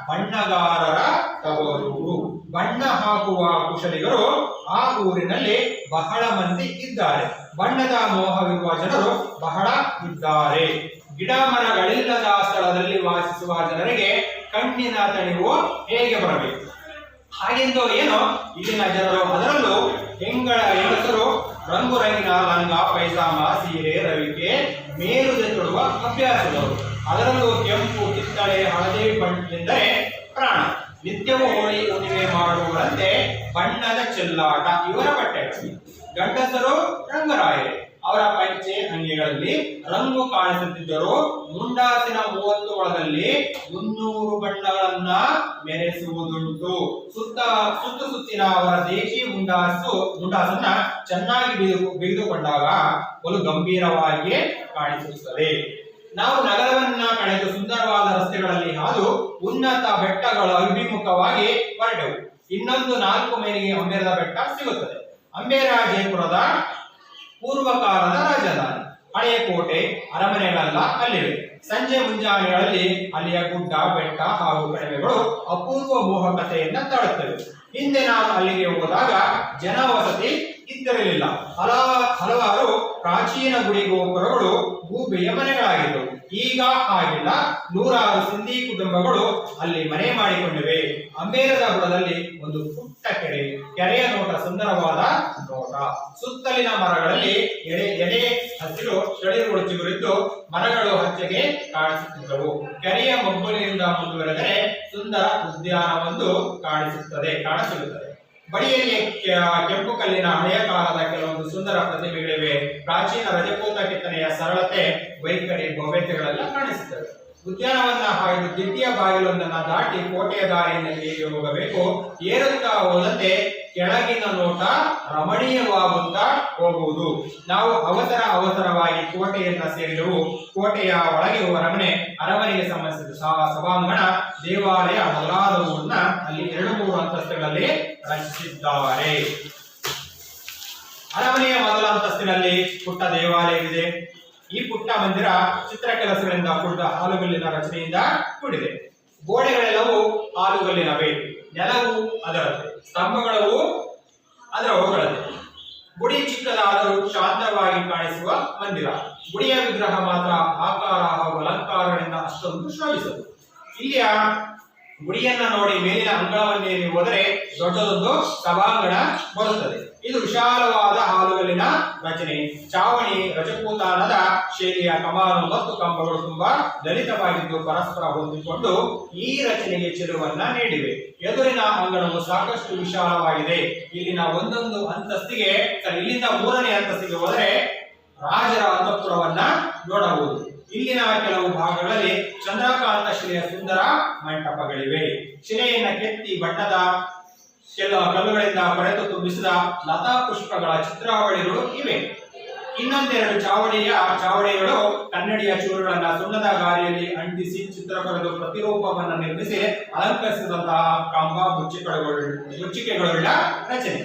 ಬಣ್ಣಗಾರರ ತವರೂರು. ಬಣ್ಣ ಹಾಕುವ ಕುಶಲಿಗರು ಆ ಊರಿನಲ್ಲಿ ಬಹಳ ಮಂದಿ ಇದ್ದಾರೆ. ಬಣ್ಣದ ಮೋಹವಿರುವ ಜನರು ಬಹಳ ಇದ್ದಾರೆ. ಗಿಡ ಮರಗಳಿಲ್ಲದ ಸ್ಥಳದಲ್ಲಿ ವಾಸಿಸುವ ಜನರಿಗೆ ಕಣ್ಣಿನ ತಣಿವು ಹೇಗೆ ಬರಬೇಕು? ಹಾಗೆಂದು ಏನೋ ಇಲ್ಲಿನ ಜನರು, ಅದರಲ್ಲೂ ಹೆಂಗಸರು ರಂಗುರಂಗಿನ ಲಂಗ, ಪೈಜಾಮ, ಸೀರೆ, ರವಿಕೆ, ಮೇರುದೆ ತೊಡುವ ಅಭ್ಯಾಸದವರು. ಅದರಲ್ಲೂ ಕೆಂಪು, ಕಿತ್ತಳೆ, ಹಳದಿ ಬಣ್ಣೆಂದರೆ ಪ್ರಾಣ. ನಿತ್ಯವೂ ಹೋಳಿ ಹುಣ್ಣಿಮೆ ಮಾಡುವಂತೆ ಬಣ್ಣದ ಚೆಲ್ಲಾಟ ಇವರ ಬಟ್ಟೆಗಳು. ಗಂಡಸರು ರಂಗರಾಯರೇ, ಅವರ ಪಂಚೆ ಅಂಗಿಗಳಲ್ಲಿ ರಂಗು ಕಾಣಿಸುತ್ತಿದ್ದರೂ ಮುಂಡಾಸಿನ 30 ಒಳದಲ್ಲಿ 300 ಬಣ್ಣಗಳನ್ನ ಮೆರೆಸುವುದುಂಟು. ಸುತ್ತಿನ ಅವರ ದೇಶಿ ಮುಂಡಾಸನ್ನ ಚೆನ್ನಾಗಿ ಬಿಗಿದುಕೊಂಡಾಗ ಬಲು ಗಂಭೀರವಾಗಿ ಕಾಣಿಸುತ್ತದೆ. ನಾವು ನಗರವನ್ನ ಕಳೆದು ಸುಂದರವಾದ ರಸ್ತೆಗಳಲ್ಲಿ ಹಾದು ಉನ್ನತ ಬೆಟ್ಟಗಳ ಅಭಿಮುಖವಾಗಿ ಹೊರಟೆವು. ಇನ್ನೊಂದು 4 ಮೈಲಿಗೆ ಅಂಬೇರದ ಬೆಟ್ಟ ಸಿಗುತ್ತದೆ. ಅಂಬೇರ ಜಯಪುರದ ಪೂರ್ವಕಾಲದ ರಾಜಧಾನಿ. ಹಳೆಯ ಕೋಟೆ ಅರಮನೆಗಳೆಲ್ಲ ಅಲ್ಲಿವೆ. ಸಂಜೆ ಮುಂಜಾನೆಗಳಲ್ಲಿ ಅಲ್ಲಿಯ ಗುಡ್ಡ ಬೆಟ್ಟ ಹಾಗೂ ಕಣಿವೆಗಳು ಅಪೂರ್ವ ಮೋಹಕತೆಯನ್ನ ತಾಳುತ್ತವೆ. ಹಿಂದೆ ನಾನು ಅಲ್ಲಿಗೆ ಹೋದಾಗ ಜನವಸತಿ ಇದ್ದಿರಲಿಲ್ಲ. ಹಲವಾರು ಪ್ರಾಚೀನ ಗುಡಿ ಗೋಪುರಗಳು ಗೂಬೆಯ ಮನೆಗಳಾಗಿದ್ದವು. ಈಗ ಹಾಗಿಲ್ಲ. 100 ಸಿಂಧಿ ಕುಟುಂಬಗಳು ಅಲ್ಲಿ ಮನೆ ಮಾಡಿಕೊಂಡಿವೆ. ಅಂಬೇರದ ಬುಡದಲ್ಲಿ ಒಂದು ಪುಟ್ಟ ಕೆರೆಯ ನೋಟ ಸುಂದರವಾದ ನೋಟ. ಸುತ್ತಲಿನ ಮರಗಳಲ್ಲಿ ಎಲೆ ಹಸಿರು ತಳಿರುಗಳು ಚಿಗುರಿದ್ದು ಮರಗಳು ಹಚ್ಚಗೆ ಕಾಣಿಸುತ್ತಿದ್ದವು. ಕೆರೆಯ ಮಗ್ಗುಲಿನಿಂದ ಮುಂದುವರೆದರೆ ಸುಂದರ ಉದ್ಯಾನವೊಂದು ಕಾಣಸಿಗುತ್ತದೆ. ಬಳಿಯಲ್ಲಿ ಕೆಂಪು ಕಲ್ಲಿನ ಹಳೆಯ ಕಾಲದ ಕೆಲವೊಂದು ಸುಂದರ ಪ್ರತಿಮೆಗಳಿವೆ. ಪ್ರಾಚೀನ ರಜಪೂತ ಕೆತ್ತನೆಯ ಸರಳತೆ ವೈಖರಿ ಭವ್ಯತೆಗಳೆಲ್ಲ ಕಾಣಿಸುತ್ತವೆ. ಉದ್ಯಾನವನ್ನ ಹಾಯ್ದು ದಿಟ್ಟಿಯ ಬಾಗಿಲೊಂದನ್ನ ದಾಟಿ ಕೋಟೆಯ ದಾರಿಯಿಂದ ಹೇಗೆ ಹೋಗಬೇಕು. ಏರುತ್ತಾ ಹೋದಂತೆ ಕೆಳಗಿನ ನೋಟ ರಮಣೀಯವಾಗುತ್ತಾ ಹೋಗುವುದು. ನಾವು ಅವಸರವಾಗಿ ಕೋಟೆಯನ್ನ ಸೇರಿದೆವು. ಕೋಟೆಯ ಒಳಗೆ ಅರಮನೆಗೆ ಸಂಬಂಧಿಸಿದ ಸಭಾಂಗಣ, ದೇವಾಲಯ ಮೊದಲಾದವುಗಳನ್ನ ಅಲ್ಲಿ 2-3 ಅಂತಸ್ತುಗಳಲ್ಲಿ ರಚಿಸಿದ್ದಾರೆ. ಅರಮನೆಯ ಮೊದಲ ಅಂತಸ್ತಿನಲ್ಲಿ ಪುಟ್ಟ ದೇವಾಲಯವಿದೆ. ಈ ಪುಟ್ಟ ಮಂದಿರ ಚಿತ್ರ ಕೆಲಸಗಳಿಂದ ಕೂಡಿದ ಹಾಲುಗಲ್ಲಿನ ರಚನೆಯಿಂದ ಕೂಡಿದೆ. ಗೋಡೆಗಳೆಲ್ಲವೂ ಹಾಲುಗಲ್ಲಿನವೇ. ನೆಲವು ಅದರದ್ದೇ, ಸ್ತಂಭಗಳವು ಅದರವುಗಳದ್ದೇ. ಗುಡಿ ಚಿಕ್ಕದಾದರೂ ಶಾಂತವಾಗಿ ಕಾಣಿಸುವ ಮಂದಿರ. ಗುಡಿಯ ವಿಗ್ರಹ ಮಾತ್ರ ಆಕಾರ ಹಾಗೂ ಅಲಂಕಾರಗಳಿಂದ ಅಷ್ಟೊಂದು ಶೋಭಿಸದು. ಇಲ್ಲಿಯ ಗುಡಿಯನ್ನ ನೋಡಿ ಮೇಲಿನ ಅಂಗಳವನ್ನೇರಿ ಹೋದರೆ ದೊಡ್ಡದೊಂದು ಸಭಾಂಗಣ ಬರುತ್ತದೆ. ಇದು ವಿಶಾಲವಾದ ಹಾಲುಗಲ್ಲಿನ ರಚನೆ. ಚಾವಣಿ ರಜಪೂತಾನದ ಶೈಲಿಯ ಕಮಾನು ಮತ್ತು ಕಂಬಗಳು ತುಂಬಾ ಲಲಿತವಾಗಿದ್ದು ಪರಸ್ಪರ ಹೊಂದಿಕೊಂಡು ಈ ರಚನೆಗೆ ಚೆಲುವನ್ನ ನೀಡಿವೆ. ಎದುರಿನ ಅಂಗಣವು ಸಾಕಷ್ಟು ವಿಶಾಲವಾಗಿದೆ. ಇಲ್ಲಿಂದ 3ನೇ ಅಂತಸ್ತಿಗೆ ಹೋದರೆ ರಾಜರ ಅಂತಃಪುರವನ್ನ ನೋಡಬಹುದು. ಇಲ್ಲಿನ ಕೆಲವು ಭಾಗಗಳಲ್ಲಿ ಚಂದ್ರಕಾಂತ ಶಿಲೆಯ ಸುಂದರ ಮಂಟಪಗಳಿವೆ. ಶಿಲೆಯನ್ನ ಕೆತ್ತಿ ಬಣ್ಣದ ಕಲ್ಲುಗಳಿಂದ ಕೊರೆತು ತುಂಬಿಸಿದ ಲತಾ ಪುಷ್ಪಗಳ ಚಿತ್ರಾವಳಿಗಳು ಇವೆ. ಇನ್ನೊಂದೆರಡು ಚಾವಣಿಗಳು ಕನ್ನಡಿಯ ಚೂರುಗಳನ್ನ ಸುಣ್ಣದ ಗಾರಿಯಲ್ಲಿ ಅಂಟಿಸಿ ಚಿತ್ರ ಕೊರೆದು ಪ್ರತಿರೂಪವನ್ನು ನಿರ್ಮಿಸಿ ಅಲಂಕರಿಸಿದಂತಹ ಕಂಬ ಮುಚ್ಚಿಕೆಗಳುಳ್ಳ ರಚನೆ.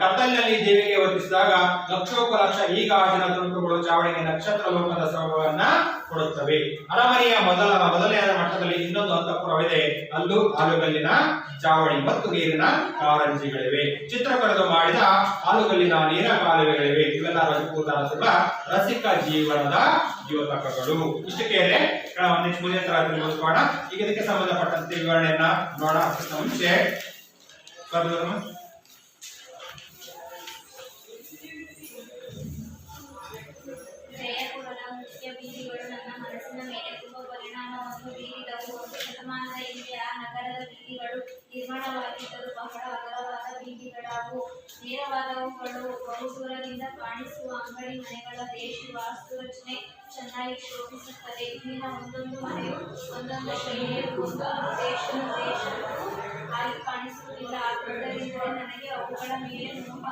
ಕತ್ತಲಿನಲ್ಲಿ ದೇವಿಗೆ ವರ್ತಿಸಿದಾಗ ಲಕ್ಷೋಪಲಕ್ಷ ಈ ಗಾಜಿನ ತುಣುಕುಗಳು ಚಾವಣಿಗೆ ನಕ್ಷತ್ರ ಲೋಕದ ಸೊಬಗನ್ನ ಕೊಡುತ್ತವೆ. ಅರಮನೆಯ ಮೊದಲನೆಯ ಮಟ್ಟದಲ್ಲಿ ಇನ್ನೊಂದು ಅಂತಃಪುರವಿದೆ. ಅಲ್ಲೂ ಹಾಲುಗಲ್ಲಿನ ಚಾವಣಿ ಮತ್ತು ನೀರಿನ ಕಾರಂಜಿಗಳಿವೆ. ಚಿತ್ರ ಕೊರೆದು ಮಾಡಿದ ಹಾಲುಗಲ್ಲಿನ ನೀರ ಕಾಲುವೆಗಳಿವೆ. ಇವೆಲ್ಲ ರಜಪೂತಾನಸುಗಳ ರಸಿಕ ಜೀವನದ ದ್ಯೋತಕಗಳು. ಇಷ್ಟಕ್ಕೆ ಮುಂದಿನ ತರಗತಿ ಮುಗಿಸೋಣ. ಈಗ ಇದಕ್ಕೆ ಸಂಬಂಧಪಟ್ಟಂತೆ ವಿವರಣೆಯನ್ನ ನೋಡೋಣ. ಮುಂಚೆ ಜಯಪುರದ ಮುಖ್ಯ ಬೀದಿಗಳು ನನ್ನ ಮನಸ್ಸಿನ ಮೇಲೆ ತುಂಬಾ ಪರಿಣಾಮವನ್ನು ಬೀರಿದವು. 1 ಶತಮಾನದ ಹಿಂದೆ ಆ ನಗರದ ಬೀದಿಗಳು ನಿರ್ಮಾಣವಾಗಿದ್ದರೂ ಬಹಳ ಅಗಲವಾದ ಬೀದಿಗಳಾವು. ನೇರವಾದವುಗಳು. ಬಹುದೂರದಿಂದ ಕಾಣಿಸುವ ಅಂಗಡಿ ಮನೆಗಳ ದೇಶಿ ವಾಸ್ತು ರಚನೆ ಚೆನ್ನಾಗಿ ಶೋಭಿಸುತ್ತದೆ. ಇಲ್ಲಿನ ಒಂದೊಂದು ಮನೆಯು ಒಂದೊಂದು ಶೈಲಿಯಲ್ಲಿ ಒಂದೊಂದು ದೇಶಕ್ಕೂ ಆಗಿ ಕಾಣಿಸುವುದಿಲ್ಲ. ಆದ್ದರಿಂದಲೇ ನನಗೆ ಅವುಗಳ ಮೇಲೆ ಮೋಹ.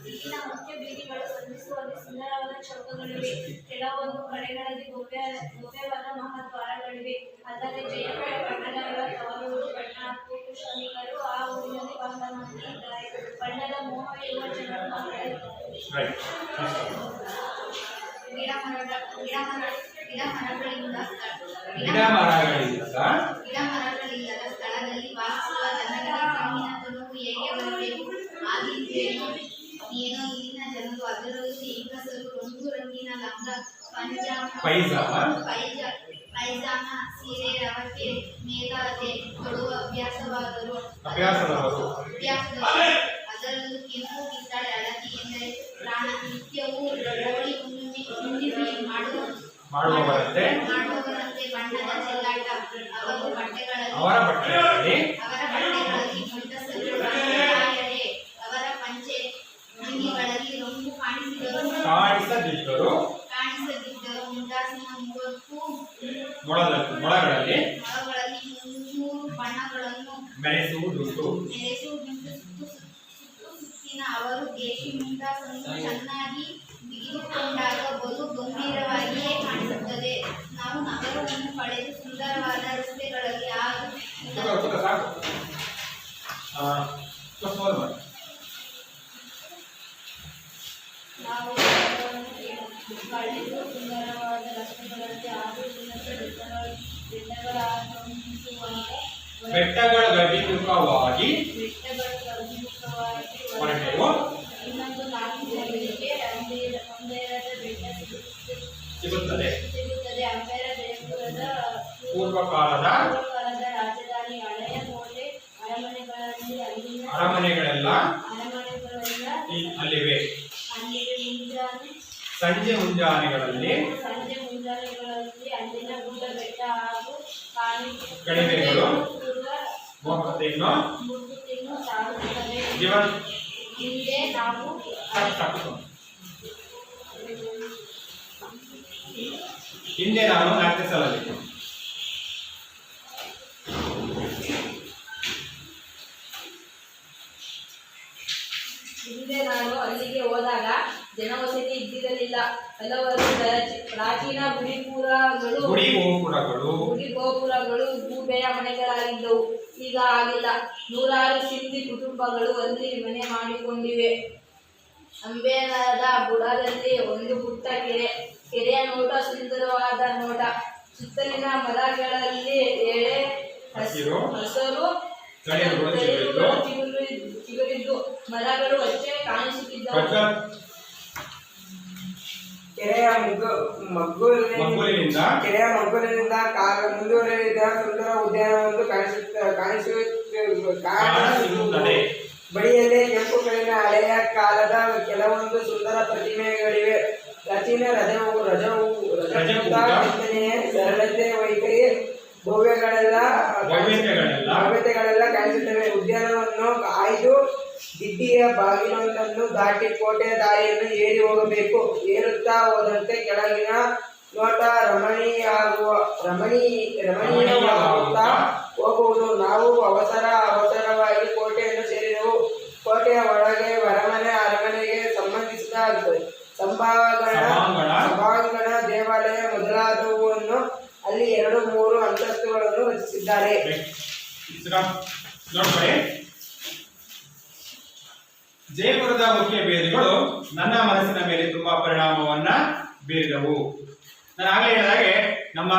ಇಲ್ಲಿನ ಮುಖ್ಯ ಬೀದಿಗಳು ಸಂಧಿಸುವಲ್ಲಿ ಸುಂದರವಾದ ಚೌಕಗಳಿವೆ. ಕೆಲವೊಂದು ಕಡೆಗಳಲ್ಲಿ ಭವ್ಯವಾದ ಮಹಾದ್ವಾರಗಳಿವೆ. ಅಲ್ಲದೆ ಜಯಪುರ ಬಣ್ಣಗಳ ತವರೂರು. ಬಣ್ಣಕ್ಕೂ ಶ್ರಮಿಕರು ಆ ಊರಿನಲ್ಲಿ ಬಹಳ ಮಂದಿ ಇದ್ದಾರೆ. ಬಣ್ಣದ ಮೋಹವಿರುವ ಜನರು ಗಿಡಮರಗಳಿಲ್ಲದ ಸ್ಥಳದಲ್ಲಿ ವಾಸಿಸುವ ಜನರಿಗೆ ಕಣ್ಣಿನ ತುಣುಕು ಹೇಗೆ ಬರಬೇಕು? ಆಗಿದ್ದೇನೋ ಏನೋ ಇಲ್ಲಿನ ಜನರು, ಅದರಲ್ಲೂ ಹೆಂಗಸರು ರಂಗು ರಂಗಿನ ಲಂಗ, ಪೈಜಾಮ, ಸೀರೆ, ರವಕೆ, ಮೇಲಾದೆ ಕೊಡುವ ಅಭ್ಯಾಸದವರು. ಅದರಲ್ಲೂ ಕೆಂಪು ಕಿತ್ತಳೆ ಹಳದಿ ಎಂದರೆ ಪ್ರಾಣ. ನಿತ್ಯವೂ ಹೋಳಿ ಹುಣ್ಣಿಮೆ ಮಾಡುವವರಂತೆ ಬಣ್ಣದ ಚೆಲ್ಲಾಟ. ಅವರ ಬಟ್ಟೆಗಳಲ್ಲಿ ಗಂಡಸರು ಅವರ ಪಂಚೆ ಅಂಗಿಗಳಲ್ಲಿ ರಂಗು ಕಾಣಿಸಿದರು. ಮುಂಡಾಸಿನ 30 ಮೊಳಗಳಲ್ಲಿ 300 ಬಣ್ಣಗಳನ್ನು ಮೆರೆಸುವುದುಂಟು. ಸುತ್ತಿನ ಅವರು ದೇಶಿ ಮುಂಡಾಸನ್ನು ಚೆನ್ನಾಗಿ ಬಿಗಿದುಕೊಂಡಾಗ ಬಲು ಗಂಭೀರವಾಗಿಯೇ ಕಾಣಿಸುತ್ತದೆ. ನಾವು ನಗರವನ್ನು ಕಳೆದು ಸುಂದರವಾದ ರಸ್ತೆಗಳಲ್ಲಿ ಬೆಟ್ಟಗಳ ಅಭಿಮುಖವಾಗಿ ಹೊರಟೆವು. ಇನ್ನೊಂದು 4 ಜನರಿಗೆ ಅಂಬೇರದ ಬೆಟ್ಟ ಸಿಗುತ್ತದೆ. ಅಂಬೇರ ಜಯಪುರದ ಪೂರ್ವಕಾಲದ ರಾಜಧಾನಿ. ಹಳೆಯ ಕೋಟೆ ಅರಮನೆಗಳೆಲ್ಲ ಅಲ್ಲಿವೆ. ಸಂಜೆ ಮುಂಜಾನೆಗಳಲ್ಲಿ ಅಲ್ಲಿನ ಗುಡ್ಡ ಬೆಟ್ಟ ಹಾಗೂ ಕಣಿವೆಗಳು ಮೂರ್ತಿಯನ್ನು ಸಾಗುತ್ತದೆ. ಹಿಂದೆ ನಾವು ನರ್ತಿಸಲಿಲ್ಲ. ಹಿಂದೆ ನಾನು ಅಲ್ಲಿಗೆ ಹೋದಾಗ ಜನವಸತಿ ಇದ್ದಿರಲಿಲ್ಲ. ಹಲವಾರು ಪ್ರಾಚೀನ ಗುಡಿ ಗೋಪುರಗಳು ಗೂಬೆಯ ಮನೆಗಳಾಗಿದ್ದವು. ಈಗ ಆಗಿಲ್ಲ. 100 ಸಿಂಧಿ ಕುಟುಂಬಗಳು ಅಲ್ಲಿ ಮನೆ ಮಾಡಿಕೊಂಡಿವೆ. ಅಂಬೇರದ ಬುಡದಲ್ಲಿ ಒಂದು ಪುಟ್ಟ ಕೆರೆಯ ನೋಟ ಸುಂದರವಾದ ನೋಟ. ಸುತ್ತಲಿನ ಮರಗಳಲ್ಲಿ ಎಳೆ ಹಸಿರು ಚಿಗುರಿದ್ದು ಮರಗಳು ಅಷ್ಟೇ ಕಾಣಿಸುತ್ತಿದ್ದವು. ಕೆರೆಯ ಮಗ್ಗುಲಿನಿಂದ ಮುಂದುವರೆದ ಸುಂದರ ಉದ್ಯಾನವೊಂದು ಕಾಣಿಸುತ್ತದೆ. ಬಳಿಯಲ್ಲೇ ಕೆಂಪು ಕಲ್ಲಿನ ಹಳೆಯ ಕಾಲದ ಕೆಲವೊಂದು ಸುಂದರ ಪ್ರತಿಮೆಗಳಿವೆ. ಪ್ರಾಚೀನ ರಜಪೂತ ಚಿಂತನೆಯ ಸರಳತೆ ವೈಖರಿ ಭವ್ಯತೆಗಳೆಲ್ಲ ಕಾಣಿಸುತ್ತವೆ. ಉದ್ಯಾನವನ್ನು ಆಯ್ದು ದಿಡ್ಡಿಯ ಬಾಗಿಲೊಂದನ್ನು ದಾಟಿ ಕೋಟೆಯ ದಾರಿಯನ್ನು ಏರಿ ಹೋಗಬೇಕು. ಏರುತ್ತಾ ಹೋದಂತೆ ಕೆಳಗಿನ ನೋಟ ರಮಣೀಯವಾಗುತ್ತಾ ಹೋಗುವುದು. ನಾವು ಅವಸರವಾಗಿ ಕೋಟೆಯನ್ನು ಸೇರಿದೆವು. ಕೋಟೆಯ ಒಳಗೆ ಅರಮನೆಗೆ ಸಂಬಂಧಿಸಿದ ಸಭಾಂಗಣ, ದೇವಾಲಯ ಮೊದಲಾದವನ್ನು ಅಲ್ಲಿ 2-3 ಅಂತಸ್ತುಗಳನ್ನು ರಚಿಸಿದ್ದಾರೆ. ಜಯಪುರದ ಮುಖ್ಯ ಬೀದಿಗಳು ನನ್ನ ಮನಸ್ಸಿನ ಮೇಲೆ ತುಂಬಾ ಪರಿಣಾಮವನ್ನ ಬೀರಿದವು. ನಾನು ಆಗಲೇ ಹೇಳಿದಾಗೆ ನಮ್ಮ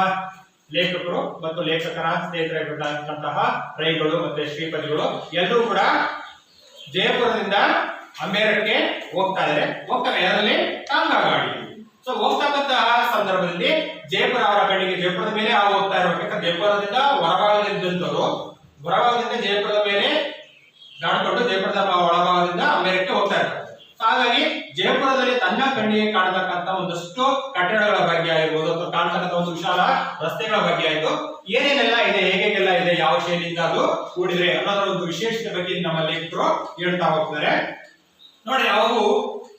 ಲೇಖಕರು ಮತ್ತು ಲೇಖಕರ ಸ್ನೇಹಿತರಾಗಿರ್ತಕ್ಕಂತಹ ರೈಗಳು ಮತ್ತೆ ಶ್ರೀಪತಿಗಳು ಎಲ್ಲರೂ ಕೂಡ ಜಯಪುರದಿಂದ ಅಂಬೇರಕ್ಕೆ ಹೋಗ್ತಾ ಇದ್ದಾರೆ. ಹೋಗ್ತಾರೆ ಅದರಲ್ಲಿ ಟಾಂಗಾ ಗಾಡಿ. ಸೊ ಹೋಗ್ತಕ್ಕಂತಹ ಸಂದರ್ಭದಲ್ಲಿ ಜಯಪುರ ಅವರ ಕಣ್ಣಿಗೆ ಜಯಪುರದ ಮೇಲೆ ಹೋಗ್ತಾ ಇರಬೇಕು. ಜಯಪುರದಿಂದ ಹೊರಭಾಗದಿಂದ ಜಯಪುರದ ಮೇಲೆ ದಾಡ್ಕೊಂಡು ಜಯಪುರದ ಒಳಭಾಗದಿಂದ ಅಮೆರಿಕಕ್ಕೆ ಹೋಗ್ತಾ ಇರ್ತಾರೆ. ಹಾಗಾಗಿ ಜಯಪುರದಲ್ಲಿ ತನ್ನ ಕಣ್ಣಿಗೆ ಕಾಣತಕ್ಕಂತ ಒಂದಷ್ಟು ಕಟ್ಟಡಗಳ ಬಗ್ಗೆ ಆಗಿರ್ಬೋದು ಅಥವಾ ಕಾಣತಕ್ಕಂಥ ಒಂದು ವಿಶಾಲ ರಸ್ತೆಗಳ ಬಗ್ಗೆ ಆಯ್ತು, ಏನೇನೆಲ್ಲ ಇದೆ, ಹೇಗೆಲ್ಲ ಇದೆ, ಯಾವ ಶೈಲಿಯಿಂದ ಅದು ಕೂಡಿದ್ರೆ ಅನ್ನೋದ್ರ ಒಂದು ವಿಶೇಷತೆ ಬಗ್ಗೆ ನಮ್ಮ ಲೇಖಕರು ಹೇಳ್ತಾ ಹೋಗ್ತಾರೆ. ನೋಡಿ, ಅವು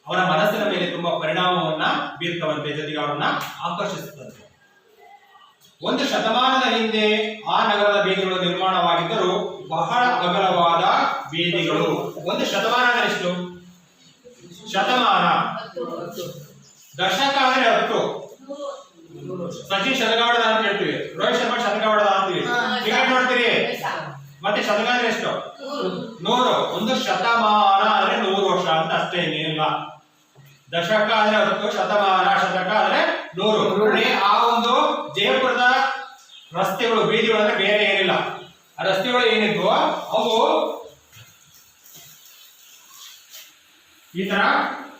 ಅವರ ಮನಸ್ಸಿನ ಮೇಲೆ ತುಂಬಾ ಪರಿಣಾಮವನ್ನ ಬೀರ್ತವಂತೆ, ಜೊತೆಗೆ ಅವರನ್ನ ಆಕರ್ಷಿಸುತ್ತಂತೆ. ಒಂದು ಶತಮಾನದ ಹಿಂದೆ ಆ ನಗರದ ಬೀದಿಗಳು ನಿರ್ಮಾಣವಾಗಿದ್ದರೂ ಬಹಳ ಅಗಲವಾದ ಬೀದಿಗಳು. ಒಂದು ಶತಮಾನ ಅಂದ್ರೆ ಎಷ್ಟು? ಶತಮಾನ ದಶಕ ಅಂದ್ರೆ 10. ಸಚಿನ್ ಶತಕಾವಡದ ಅಂತ ಹೇಳ್ತೀವಿ, ರೋಹಿತ್ ಶರ್ಮಾ ಶತಕಾವಡದ ಅಂತೀವಿ, ಕ್ರಿಕೆಟ್ ನೋಡ್ತೀರಿ. ಮತ್ತೆ ಶತಕ ಅಂದ್ರೆ ಎಷ್ಟು? 100. ಒಂದು ಶತಮಾನ ಅಂದ್ರೆ 100 ವರ್ಷ ಅಂತ ಅಷ್ಟೇ, ಏನಿಲ್ಲ. ದಶಕ ಅಂದ್ರೆ 10, ಶತಮಾನ ಶತಕ ಅಂದ್ರೆ 100. ಆ ಒಂದು ಜಯಪುರದ ರಸ್ತೆಗಳು ಬೀದಿಗಳು ಅಂದ್ರೆ ಬೇರೆ ಏನಿಲ್ಲ. ಆ ರಸ್ತೆಗಳು ಏನಿದ್ವು ಅವು ಈ ತರ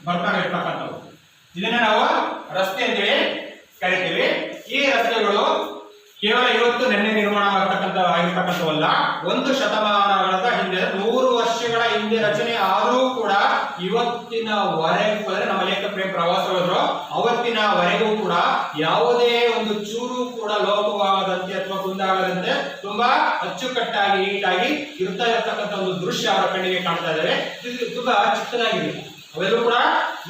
ಬರ್ತಾ ಇರ್ತಕ್ಕಂಥವು. ಇದನ್ನ ನಾವು ರಸ್ತೆ ಅಂತೇಳಿ ಕರಿತೀವಿ. ಈ ರಸ್ತೆಗಳು ಕೇವಲ ಇವತ್ತು ನಿನ್ನೆ ನಿರ್ಮಾಣ ಆಗಿರ್ತಕ್ಕಂಥವಲ್ಲ. ಒಂದು ಶತಮಾನಗಳ ಹಿಂದೆ, 100 ವರ್ಷಗಳ ಹಿಂದೆ ರಚನೆ ಆದರೂ ಕೂಡ ಇವತ್ತಿನವರೆಗೂ, ನಮ್ಮ ಲೇಖಕರೇ ಪ್ರವಾಸ ಹೋದ್ರು, ಅವತ್ತಿನವರೆಗೂ ಕೂಡ ಯಾವುದೇ ಒಂದು ಚೂರು ಕೂಡ ಲೋಪವಾಗದಂತೆ ಅಥವಾ ಕುಂದಾಗದಂತೆ ತುಂಬಾ ಅಚ್ಚುಕಟ್ಟಾಗಿ ನೀಟಾಗಿ ಇರ್ತಾ ಇರ್ತಕ್ಕಂಥ ಒಂದು ದೃಶ್ಯ ಅವರ ಕಣ್ಣಿಗೆ ಕಾಣ್ತಾ ಇದ್ದಾರೆ. ಇದು ತುಂಬಾ ಚಿಕ್ಕದಾಗಿದೆ. ಅವೆಲ್ಲೂ ಕೂಡ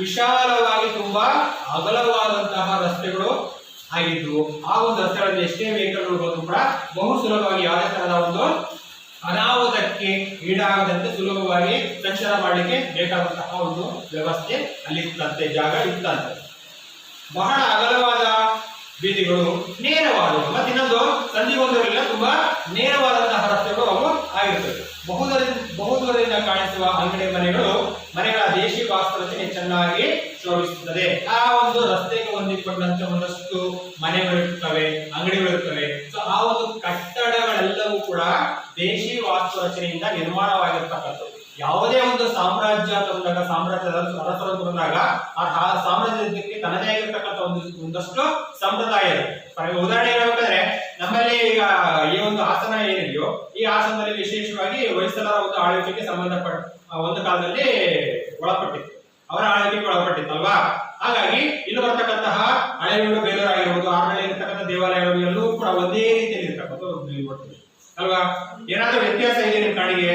ವಿಶಾಲವಾಗಿ ತುಂಬಾ ಅಗಲವಾದಂತಹ ರಸ್ತೆಗಳು ಆಗಿದ್ವು. ಆ ಒಂದು ರಸ್ತೆಗಳಲ್ಲಿ ಎಷ್ಟೇ ವೆಹಿಕಲ್ಗಳು ಬಂದು ಕೂಡ ಬಹು ಸುಲಭವಾಗಿ ಯಾವುದೇ ತರಹದ ಒಂದು ಅನಾಹುತಕ್ಕೆ ಈಡಾಗದಂತೆ ಸುಲಭವಾಗಿ ಸಂಚಾರ ಮಾಡಲಿಕ್ಕೆ ಬೇಕಾದಂತಹ ಒಂದು ವ್ಯವಸ್ಥೆ ಅಲ್ಲಿ ಇತ್ತಂತೆ, ಜಾಗ ಇತ್ತಂತೆ. ಬಹಳ ಅಗಲವಾದ ಬೀದಿಗಳು, ನೇರವಾದವು, ಮತ್ತೆ ಇನ್ನೊಂದು ಸಂಧಿಗೊಂದರಿಲ್ಲ, ತುಂಬಾ ನೇರವಾದಂತಹ ರಸ್ತೆಗಳು ಅವು ಆಗಿರ್ತವೆ. ಬಹುದೂರದಿಂದ ಕಾಣಿಸುವ ಅಂಗಡಿ ಮನೆಗಳ ದೇಶಿ ವಾಸ್ತುರಚನೆ ಚೆನ್ನಾಗಿ ಶೋಭಿಸುತ್ತದೆ. ಆ ಒಂದು ರಸ್ತೆಗೆ ಹೊಂದಿಕೊಂಡಂತೆ ಒಂದಷ್ಟು ಮನೆಗಳಿರ್ತವೆ, ಅಂಗಡಿಗಳಿರ್ತವೆ. ಸೊ ಆ ಒಂದು ಕಟ್ಟಡಗಳೆಲ್ಲವೂ ಕೂಡ ದೇಶಿ ವಾಸ್ತುರಚನೆಯಿಂದ ನಿರ್ಮಾಣವಾಗಿರ್ತಕ್ಕಂಥದ್ದು. ಯಾವುದೇ ಒಂದು ಸಾಮ್ರಾಜ್ಯ ತಂದಾಗ, ಸಾಮ್ರಾಜ್ಯದ ಅರಸರು ಬಂದಾಗ ಆ ಸಾಮ್ರಾಜ್ಯಕ್ಕೆ ತನ್ನದೇ ಆಗಿರ್ತಕ್ಕಂಥ ಒಂದಷ್ಟು ಸಂಪ್ರದಾಯ ಇದೆ. ಉದಾಹರಣೆ ಹೇಳ್ಬೇಕಂದ್ರೆ ನಮ್ಮಲ್ಲಿ ಈಗ ಈ ಒಂದು ಆಸನ ಏನಿದೆಯೋ, ಈ ಆಸನದಲ್ಲಿ ವಿಶೇಷವಾಗಿ ಹೊಯ್ಸಳರ ಒಂದು ಆಳ್ವಿಕೆಗೆ ಸಂಬಂಧಪಟ್ಟ ಒಂದು ಕಾಲದಲ್ಲಿ ಒಳಪಟ್ಟಿತ್ತು, ಅವರ ಆಳ್ವಿಕೆಗೆ ಒಳಪಟ್ಟಿತ್ತು ಅಲ್ವಾ. ಹಾಗಾಗಿ ಇಲ್ಲಿ ಬರ್ತಕ್ಕಂತಹ ಹಳೆಬೀಡು, ಬೇಲೂರು ಆಗಿರ್ಬೋದು, ಆರ್ನಲ್ಲಿ ಇರ್ತಕ್ಕಂಥ ದೇವಾಲಯಗಳು ಎಲ್ಲವೂ ಕೂಡ ಒಂದೇ ರೀತಿಯಲ್ಲಿ ಇರ್ತಕ್ಕಂಥ ಅಲ್ವಾ. ಏನಾದ್ರೂ ವ್ಯತ್ಯಾಸ ಇದೆ ನಿಮ್ಮ ಕಣ್ಣಿಗೆ?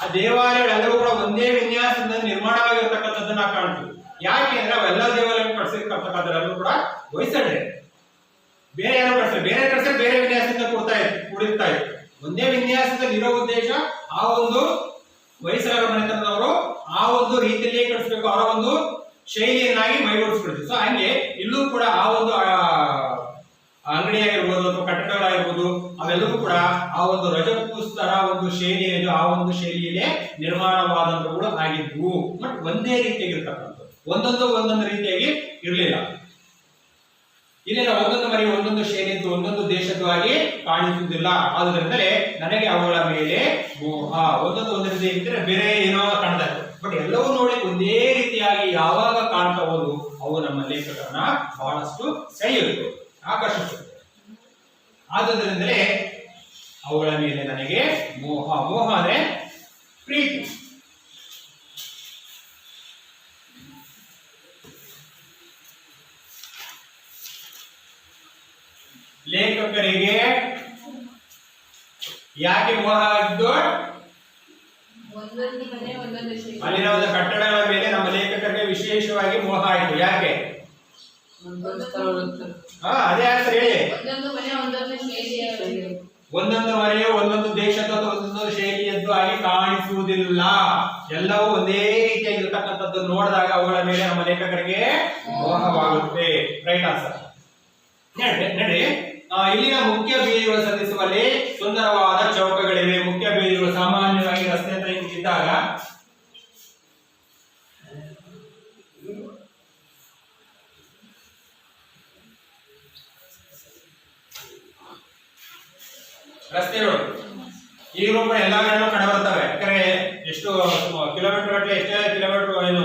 ಆ ದೇವಾಲಯಗಳೆಲ್ಲವೂ ಕೂಡ ಒಂದೇ ವಿನ್ಯಾಸದಿಂದ ನಿರ್ಮಾಣವಾಗಿರ್ತಕ್ಕಂಥದ್ದನ್ನ ಕಾಣ್ತೀವಿ. ಯಾಕೆ ಅಂದ್ರೆ ಅವೆಲ್ಲ ದೇವಾಲಯ ಕಟ್ಸಿರ್ತಕ್ಕಂಥದ್ದೆಲ್ಲರೂ ಕೂಡ ಹೊಯ್ಸಳರೇ, ಬೇರೆ ಯಾರು ಕಟ್ಸಿಲ್ಲ. ಬೇರೆ ಕಟ್ಸಿದ್ರೆ ಬೇರೆ ವಿನ್ಯಾಸದಿಂದ ಕೂಡಿರ್ತಾ ಇತ್ತು. ಒಂದೇ ವಿನ್ಯಾಸದಲ್ಲಿ ಇರೋ ಉದ್ದೇಶ ಆ ಒಂದು ಹೊಯ್ಸಳರ ಮನೆತನದವರು ಆ ಒಂದು ರೀತಿಯಲ್ಲಿಯೇ ಕಟ್ಸ್ಬೇಕು, ಅವರ ಒಂದು ಶೈಲಿಯನ್ನಾಗಿ ಮೈಗೂಡಿಸ್ಬಿಡ್ತೀವಿ. ಸೊ ಹಂಗೆ ಇಲ್ಲೂ ಕೂಡ ಆ ಒಂದು ಅಂಗಡಿ ಆಗಿರ್ಬೋದು ಅಥವಾ ಕಟ್ಟಡಗಳಾಗಿರ್ಬೋದು ಅವೆಲ್ಲವೂ ಕೂಡ ಆ ಒಂದು ರಜಪೂತರ ಒಂದು ಶೈಲಿ, ಆ ಒಂದು ಶೈಲಿಯಲ್ಲೇ ನಿರ್ಮಾಣವಾದಂತಗಳು ಆಗಿದ್ವು. ಬಟ್ ಒಂದೇ ರೀತಿಯಾಗಿರ್ತಕ್ಕಂಥದ್ದು, ಒಂದೊಂದು ರೀತಿಯಾಗಿ ಇರಲಿಲ್ಲ. ಇಲ್ಲಿನ ಒಂದೊಂದು ಮನೆ ಒಂದೊಂದು ಶೈಲಿಯದ್ದು, ಒಂದೊಂದು ದೇಶದ್ದು ಆಗಿ ಕಾಣಿಸುವುದಿಲ್ಲ. ಆದುದರಿಂದಲೇ ನನಗೆ ಅವುಗಳ ಮೇಲೆ ಒಂದೊಂದು ರೀತಿಯಾಗಿದ್ದರೆ ಬೇರೆ ಏನೋ ಕಾಣ್ತಾರೆ. ಬಟ್ ಎಲ್ಲವೂ ನೋಡಿ ಒಂದೇ ರೀತಿಯಾಗಿ ಯಾವಾಗ ಕಾಣ್ತಾ ಹೋದು ಅವು ನಮ್ಮ ಲೇಖಕರನ್ನ ಬಹಳಷ್ಟು ಸೆಳೆಯುತ್ತೆ, ಆಕರ್ಷಿಸುತ್ತೆ. ಆದುದರಿಂದಲೇ ಅವುಗಳ ಮೇಲೆ ನನಗೆ ಮೋಹ. ಮೋಹ ಅಂದ್ರೆ ಪ್ರೀತಿ. ಲೇಖಕರಿಗೆ ಯಾಕೆ ಮೋಹ ಆಗಿದ್ದು? ಅಲ್ಲಿನ ಒಂದು ಕಟ್ಟಡಗಳ ಮೇಲೆ ನಮ್ಮ ಲೇಖಕರಿಗೆ ವಿಶೇಷವಾಗಿ ಮೋಹ ಆಯಿತು. ಯಾಕೆ? ಅದೇ ಆನ್ಸರ್ ಹೇಳಿ. ಒಂದೊಂದು ಮನೆಯು ಒಂದೊಂದು ದೇಶದ ಒಂದೊಂದು ಶೈಲಿಯದ್ದು ಆಗಿ ಕಾಣಿಸುವುದಿಲ್ಲ. ಎಲ್ಲವೂ ಒಂದೇ ರೀತಿಯಾಗಿರ್ತಕ್ಕಂಥದ್ದು ನೋಡಿದಾಗ ಅವುಗಳ ಮೇಲೆ ನಮ್ಮ ಲೇಖಕರಿಗೆ ಮೋಹವಾಗುತ್ತೆ. Right answer. ನಡಿ ಇಲ್ಲಿನ ಮುಖ್ಯ ಬೀದಿಗಳು ಸಂಧಿಸುವಲ್ಲಿ ಸುಂದರವಾದ ಚೌಕಗಳಿವೆ. ಮುಖ್ಯ ಬೀದಿಗಳು ಸಾಮಾನ್ಯವಾಗಿ ರಸ್ತೆ ಹತ್ರ ಇದ್ದಾಗ ರಸ್ತೆಗಳು ಈಗಲೂ ಕೂಡ ಎಲ್ಲಾ ಕಡೆನೂ ಕಂಡು ಬರ್ತವೆ. ಯಾಕಂದ್ರೆ ಎಷ್ಟು ಕಿಲೋಮೀಟರ್ ಗಟ್ಟಲೆ, ಎಷ್ಟೇ ಕಿಲೋಮೀಟರ್ ಏನು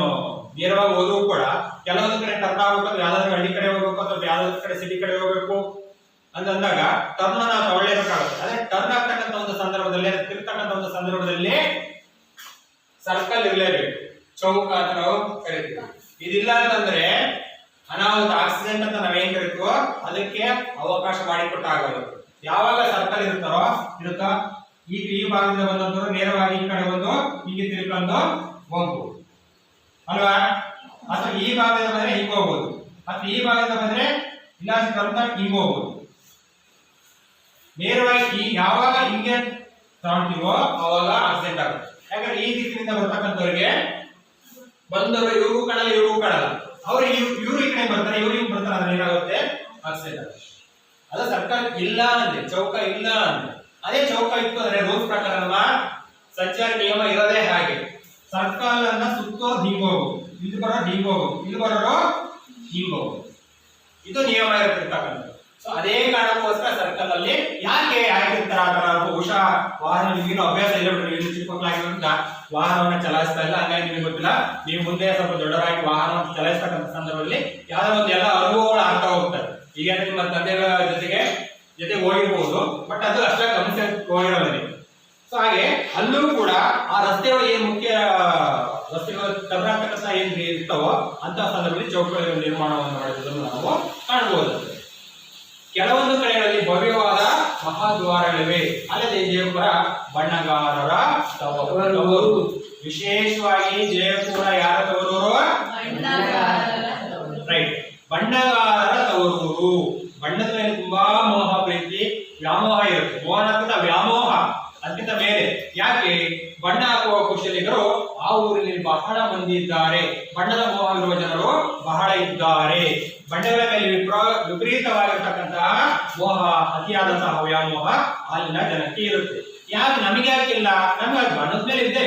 ನೇರವಾಗಿ ಹೋದರೂ ಕೂಡ ಕೆಲವೊಂದು ಕಡೆ ಟರ್ನ್ ಆಗ್ಬೇಕು, ಯಾವ್ದಾದ್ರು ಹಳ್ಳಿ ಕಡೆ ಹೋಗ್ಬೇಕು ಅಥವಾ ಯಾವ್ದಾದ್ರು ಕಡೆ ಸಿಟಿ ಕಡೆ ಹೋಗ್ಬೇಕು ಅಂತಂದಾಗ ಟರ್ನ್ ನಾವು ತಗೊಳ್ಳೇಬೇಕಾಗುತ್ತೆ. ಅದೇ ಟರ್ನ್ ಆಗ್ತಕ್ಕಂಥ ಒಂದು ಸಂದರ್ಭದಲ್ಲಿ, ತಿರ್ತಕ್ಕಂಥ ಒಂದು ಸಂದರ್ಭದಲ್ಲಿ ಸರ್ಕಲ್ ಇರಲೇಬೇಕು, ಚೌಕ ಅಂತ ನಾವು ಕರಿತೀವಿ. ಇದಿಲ್ಲ ಅಂತಂದ್ರೆ ಅನಾಹುತ, ಆಕ್ಸಿಡೆಂಟ್ ಅಂತ ನಾವೇನ್ ಕರಿತೀವೋ ಅದಕ್ಕೆ ಅವಕಾಶ ಮಾಡಿಕೊಟ್ಟಾಗಲ್ಲ. ಯಾವಾಗ ಸರ್ಕಲ್ ಇರುತ್ತೋ ಈ ಭಾಗದಿಂದ ಬಂದವರು ನೇರವಾಗಿ ಈ ಕಡೆ ಬಂದು ಹೀಗೆ ತಿರ್ಕೊಂಡು ಹೋಗ್ಬೋದು ಅಲ್ವಾ. ಅಥವಾ ಈ ಭಾಗದಿಂದ ಬಂದ್ರೆ ಹಿಂಗ್ ಹೋಗ್ಬೋದು, ಅಥವಾ ಈ ಭಾಗದಿಂದ ಬಂದ್ರೆ ಇಲ್ಲ ಹಿಂಗ್ ಹೋಗ್ಬೋದು. ನೇರವಾಗಿ ಯಾವಾಗ ಹಿಂಗೆ ತಗೊಳ್ತೀವೋ ಅವಾಗ ಆಕ್ಸಿಡೆಂಟ್ ಆಗುತ್ತೆ. ಯಾಕಂದ್ರೆ ಈ ದಿಕ್ಕಿನಿಂದ ಬರ್ತಕ್ಕಂಥವ್ರಿಗೆ ಬಂದವರು ಇವ್ರಿಗೂ ಕಾಣಲ್ಲ, ಇವ್ರಿಗೂ ಕಾಣಲ್ಲ. ಅವ್ರು ಇವ್ರು ಈ ಕಡೆ ಬರ್ತಾರೆ, ಇವ್ರು ಹಿಂಗ್ ಬರ್ತಾರೆ, ಅಂದ್ರೆ ಏನಾಗುತ್ತೆ? ಆಕ್ಸಿಡೆಂಟ್ ಆಗುತ್ತೆ. ಅದು ಸರ್ಕಲ್ ಇಲ್ಲ ಅಂದ್ರೆ, ಚೌಕ ಇಲ್ಲ ಅಂದ್ರೆ. ಅದೇ ಚೌಕ ಇತ್ತು ಅಂದ್ರೆ ರೂಲ್ಸ್ ಪ್ರಕಾರ ನಮ್ಮ ಸಂಚಾರ ನಿಯಮ ಇರೋದೇ ಹಾಗೆ. ಸರ್ಕಲ್ ಅನ್ನ ಸುತ್ತೋದು ಹಿಂಗ್ ಹೋಗು, ಇಲ್ಲಿ ಬರೋ ಹಿಂಗ್ ಹೋಗು, ಇಲ್ಲಿ ಬರೋರು ಹಿಂಗ್ ಹೋಗು, ಇದು ನಿಯಮ ಇರತಕ್ಕಂಥದ್ದು. ಸೊ ಅದೇ ಕಾರಣಕ್ಕೋಸ್ಕರ ಸರ್ಕಲ್ ಅಲ್ಲಿ ಯಾಕೆ ಆಗಿರ್ತಾರ ಆ ತರ? ಬಹುಶಃ ವಾಹನ ನಿಮಗೇನು ಅಭ್ಯಾಸ ಇಲ್ಲ ಬಿಡ್ರಿ, ಇನ್ನು ಚಿಕ್ಕ ಮಕ್ಕಳಾಗಿರೋದ್ರಿಂದ ವಾಹನವನ್ನ ಚಲಾಯಿಸ್ತಾ ಇಲ್ಲ, ಹಂಗಾಗಿ ನಿಮಗೆ ಗೊತ್ತಿಲ್ಲ. ನೀವು ಮುಂದೆ ಸ್ವಲ್ಪ ದೊಡ್ಡವರಾಗಿ ವಾಹನವನ್ನು ಚಲಾಯಿಸ್ತಕ್ಕಂಥ ಸಂದರ್ಭದಲ್ಲಿ ಯಾವ್ದೋ ಒಂದು ಎಲ್ಲ ಅನುಭವಗಳು ಆಗ್ತಾ ಹೋಗ್ತಾರೆ. ಈಗ ನಿಮ್ಮ ತಂದೆಗಳ ಜೊತೆ ಹೋಗಿರ್ಬೋದು, ಬಟ್ ಅದು ಅಷ್ಟಾಗಿ ಗಮನಿಸ ಹೋಗಿರೋದಿಲ್ಲ. ಸೊ ಹಾಗೆ ಅಲ್ಲೂ ಕೂಡ ಆ ರಸ್ತೆಗಳು ಏನ್ ಮುಖ್ಯ ರಸ್ತೆಗಳು ತಬರಾಗ್ತಕ್ಕಂಥ ಏನ್ ಇರ್ತಾವೋ ಅಂತ ಸಂದರ್ಭದಲ್ಲಿ ಚೌಕಗಳ ನಿರ್ಮಾಣವನ್ನು ಮಾಡಿದ್ದನ್ನು ನಾವು ಕಾಣಬಹುದು. ಕೆಲವೊಂದು ಕಡೆಗಳಲ್ಲಿ ಭವ್ಯವಾದ ಮಹಾದ್ವಾರಗಳಿವೆ. ಅಲ್ಲದೆ ಜಯಪುರ ಬಣ್ಣಗಾರರ ತವರು. ವಿಶೇಷವಾಗಿ ಜಯಪುರ ಯಾರ ತವರೂರು? ರೈಟ್, ಬಣ್ಣಗಾರರ ತವರೂರು. ಬಣ್ಣದ ಮೇಲೆ ತುಂಬಾ ಮೋಹ, ಪ್ರೀತಿ, ವ್ಯಾಮೋಹ ಇರುತ್ತೆ. ಮೋಹನಕ್ಕಿಂತ ವ್ಯಾಮೋಹ ಅದಕ್ಕಿಂತ ಮೇಲೆ. ಯಾಕೆ? ಬಣ್ಣ ಹಾಕುವ ಕುಶಲಿಗರು ಆ ಊರಿನಲ್ಲಿ ಬಹಳ ಮಂದಿ ಇದ್ದಾರೆ. ಬಣ್ಣದ ಮೋಹ ಇರುವ ಜನರು ಬಹಳ ಇದ್ದಾರೆ. ಬಣ್ಣಗಳ ಮೇಲೆ ವಿಪರೀತವಾಗಿರ್ತಕ್ಕಂತಹ ಮೋಹ, ಅತಿಯಾದಂತಹ ವ್ಯಾಮೋಹ ಅಲ್ಲಿನ ಜನಕ್ಕೆ ಇರುತ್ತೆ. ಯಾಕೆ? ನಮಗೆ ಯಾಕಿಲ್ಲ? ನಮಗೆ ಬಣ್ಣದ ಮೇಲೆ ಇದೆ,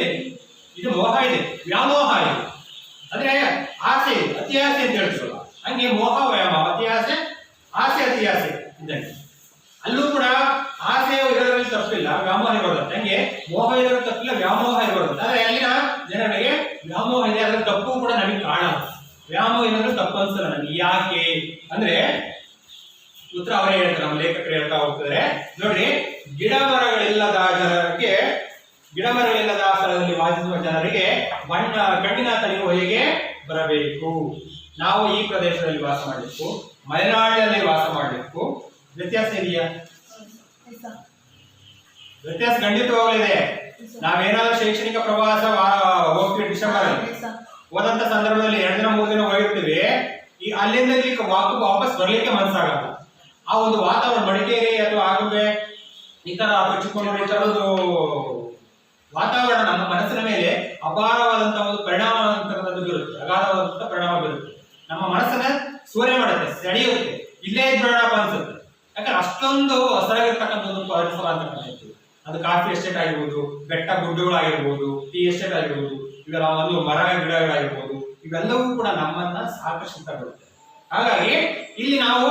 ಇದು ಮೋಹ ಇದೆ, ವ್ಯಾಮೋಹ ಇದೆ, ಅಂದ್ರೆ ಆಸೆ ಇದೆ, ಅತಿ ಆಸೆ ಅಂತ ಹೇಳ್ತೀವಲ್ಲ ಹಂಗೆ ಮೋಹ ವ್ಯಾಮೋಹ, ಅತಿ ಆಸೆ, ಆಸೆ ಅತಿ ಆಸೆ ಇದ್ದಂಗೆ. ಅಲ್ಲೂ ಕೂಡ ಆಸೆ ಇರೋದ್ರಲ್ಲಿ ತಪ್ಪಿಲ್ಲ, ವ್ಯಾಮೋಹ ಇರೋದು. ಹಂಗೆ ಮೋಹ ಇರೋದು ತಪ್ಪಿಲ್ಲ, ವ್ಯಾಮೋಹ ಇರೋದು. ಆದ್ರೆ ಅಲ್ಲಿನ ಜನರಿಗೆ ವ್ಯಾಮೋಹ ಇದೆ, ಅದ್ರ ತಪ್ಪು ಕೂಡ ನಮಗೆ ಕಾಣಲ್ಲ. ವ್ಯಾಮೋಹ ಏನಾದ್ರೂ ತಪ್ಪು ಅನ್ಸಲ್ಲ ನನಗೆ. ಯಾಕೆ ಅಂದ್ರೆ ಉತ್ತರ ಅವರೇ ಹೇಳ್ತಾರೆ, ನಮ್ಮ ಲೇಖಕರು ಹೇಳ್ತಾ ಹೋಗ್ತಾರೆ ನೋಡ್ರಿ. ಗಿಡ ಮರಗಳಿಲ್ಲದ ಜನರಿಗೆ, ಗಿಡ ಮರಗಳಿಲ್ಲದ ಸ್ಥಳದಲ್ಲಿ ವಾಸಿಸುವ ಜನರಿಗೆ ಬಣ್ಣ ಕಣ್ಣಿನ ತಣಿವು ಹೇಗೆ ಬರಬೇಕು? ನಾವು ಈ ಪ್ರದೇಶದಲ್ಲಿ ವಾಸ ಮಾಡಬೇಕು, ಮಲೆನಾಡಿನಲ್ಲಿ ವಾಸ ಮಾಡಬೇಕು. ವ್ಯತ್ಯಾಸ ಇದೆಯಾ? ವ್ಯತ್ಯಾಸ ಖಂಡಿತವಾಗಲಿದೆ. ನಾವೇನಾದ್ರೂ ಶೈಕ್ಷಣಿಕ ಪ್ರವಾಸ ಹೋಗ್ತೀವಿ ಡಿಸೆಂಬರ್ ಅಲ್ಲಿ, ಹೋದಂತ ಸಂದರ್ಭದಲ್ಲಿ 2 ದಿನ 3 ದಿನ ಹೋಗಿರ್ತೀವಿ. ಈ ಅಲ್ಲಿಂದ ವಾಪಸ್ ಬರ್ಲಿಕ್ಕೆ ಮನಸ್ಸಾಗಲ್ಲ. ಆ ಒಂದು ವಾತಾವರಣ, ಮಡಿಕೇರಿ ಅಥವಾ ಆಗುಂಬೆ ಈ ತರ ಚಿಕ್ಕಮಗಳೂರು ಈ ತರದ್ದು ವಾತಾವರಣ ನಮ್ಮ ಮನಸ್ಸಿನ ಮೇಲೆ ಅಪಾರವಾದಂತಹ ಒಂದು ಪರಿಣಾಮ ಅಂತಕ್ಕಂಥದ್ದು ಬೀರುತ್ತೆ, ಅಗಾಧವಾದಂತಹ ಪರಿಣಾಮ ಬೀರುತ್ತೆ. ನಮ್ಮ ಮನಸ್ಸನ್ನ ಸೂರ್ಯ ಮಾಡುತ್ತೆ, ಸೆಳೆಯುತ್ತೆ, ಇಲ್ಲೇ ಇದ್ಬೇಡಪ್ಪ ಅನ್ಸುತ್ತೆ. ಯಾಕಂದ್ರೆ ಅಷ್ಟೊಂದು ಹೊಸರಾಗಿರ್ತಕ್ಕಂಥ ಒಂದು ಪರಿಸರ ಅಂತಕ್ಕಂಥದ್ದು. ಅದು ಕಾಫಿ ಎಸ್ಟೇಟ್ ಆಗಿರ್ಬೋದು, ಬೆಟ್ಟ ಗುಡ್ಡಗಳಾಗಿರ್ಬೋದು, ಟೀ ಎಸ್ಟೇಟ್ ಆಗಿರ್ಬೋದು, ಇವೆಲ್ಲ ಒಂದು ಮರ ಗಿಡಗಳಾಗಿರ್ಬೋದು, ಇವೆಲ್ಲವೂ ಕೂಡ ನಮ್ಮನ್ನ ಆಕರ್ಷಿತಗೊಳ್ಳುತ್ತೆ. ಹಾಗಾಗಿ ಇಲ್ಲಿ ನಾವು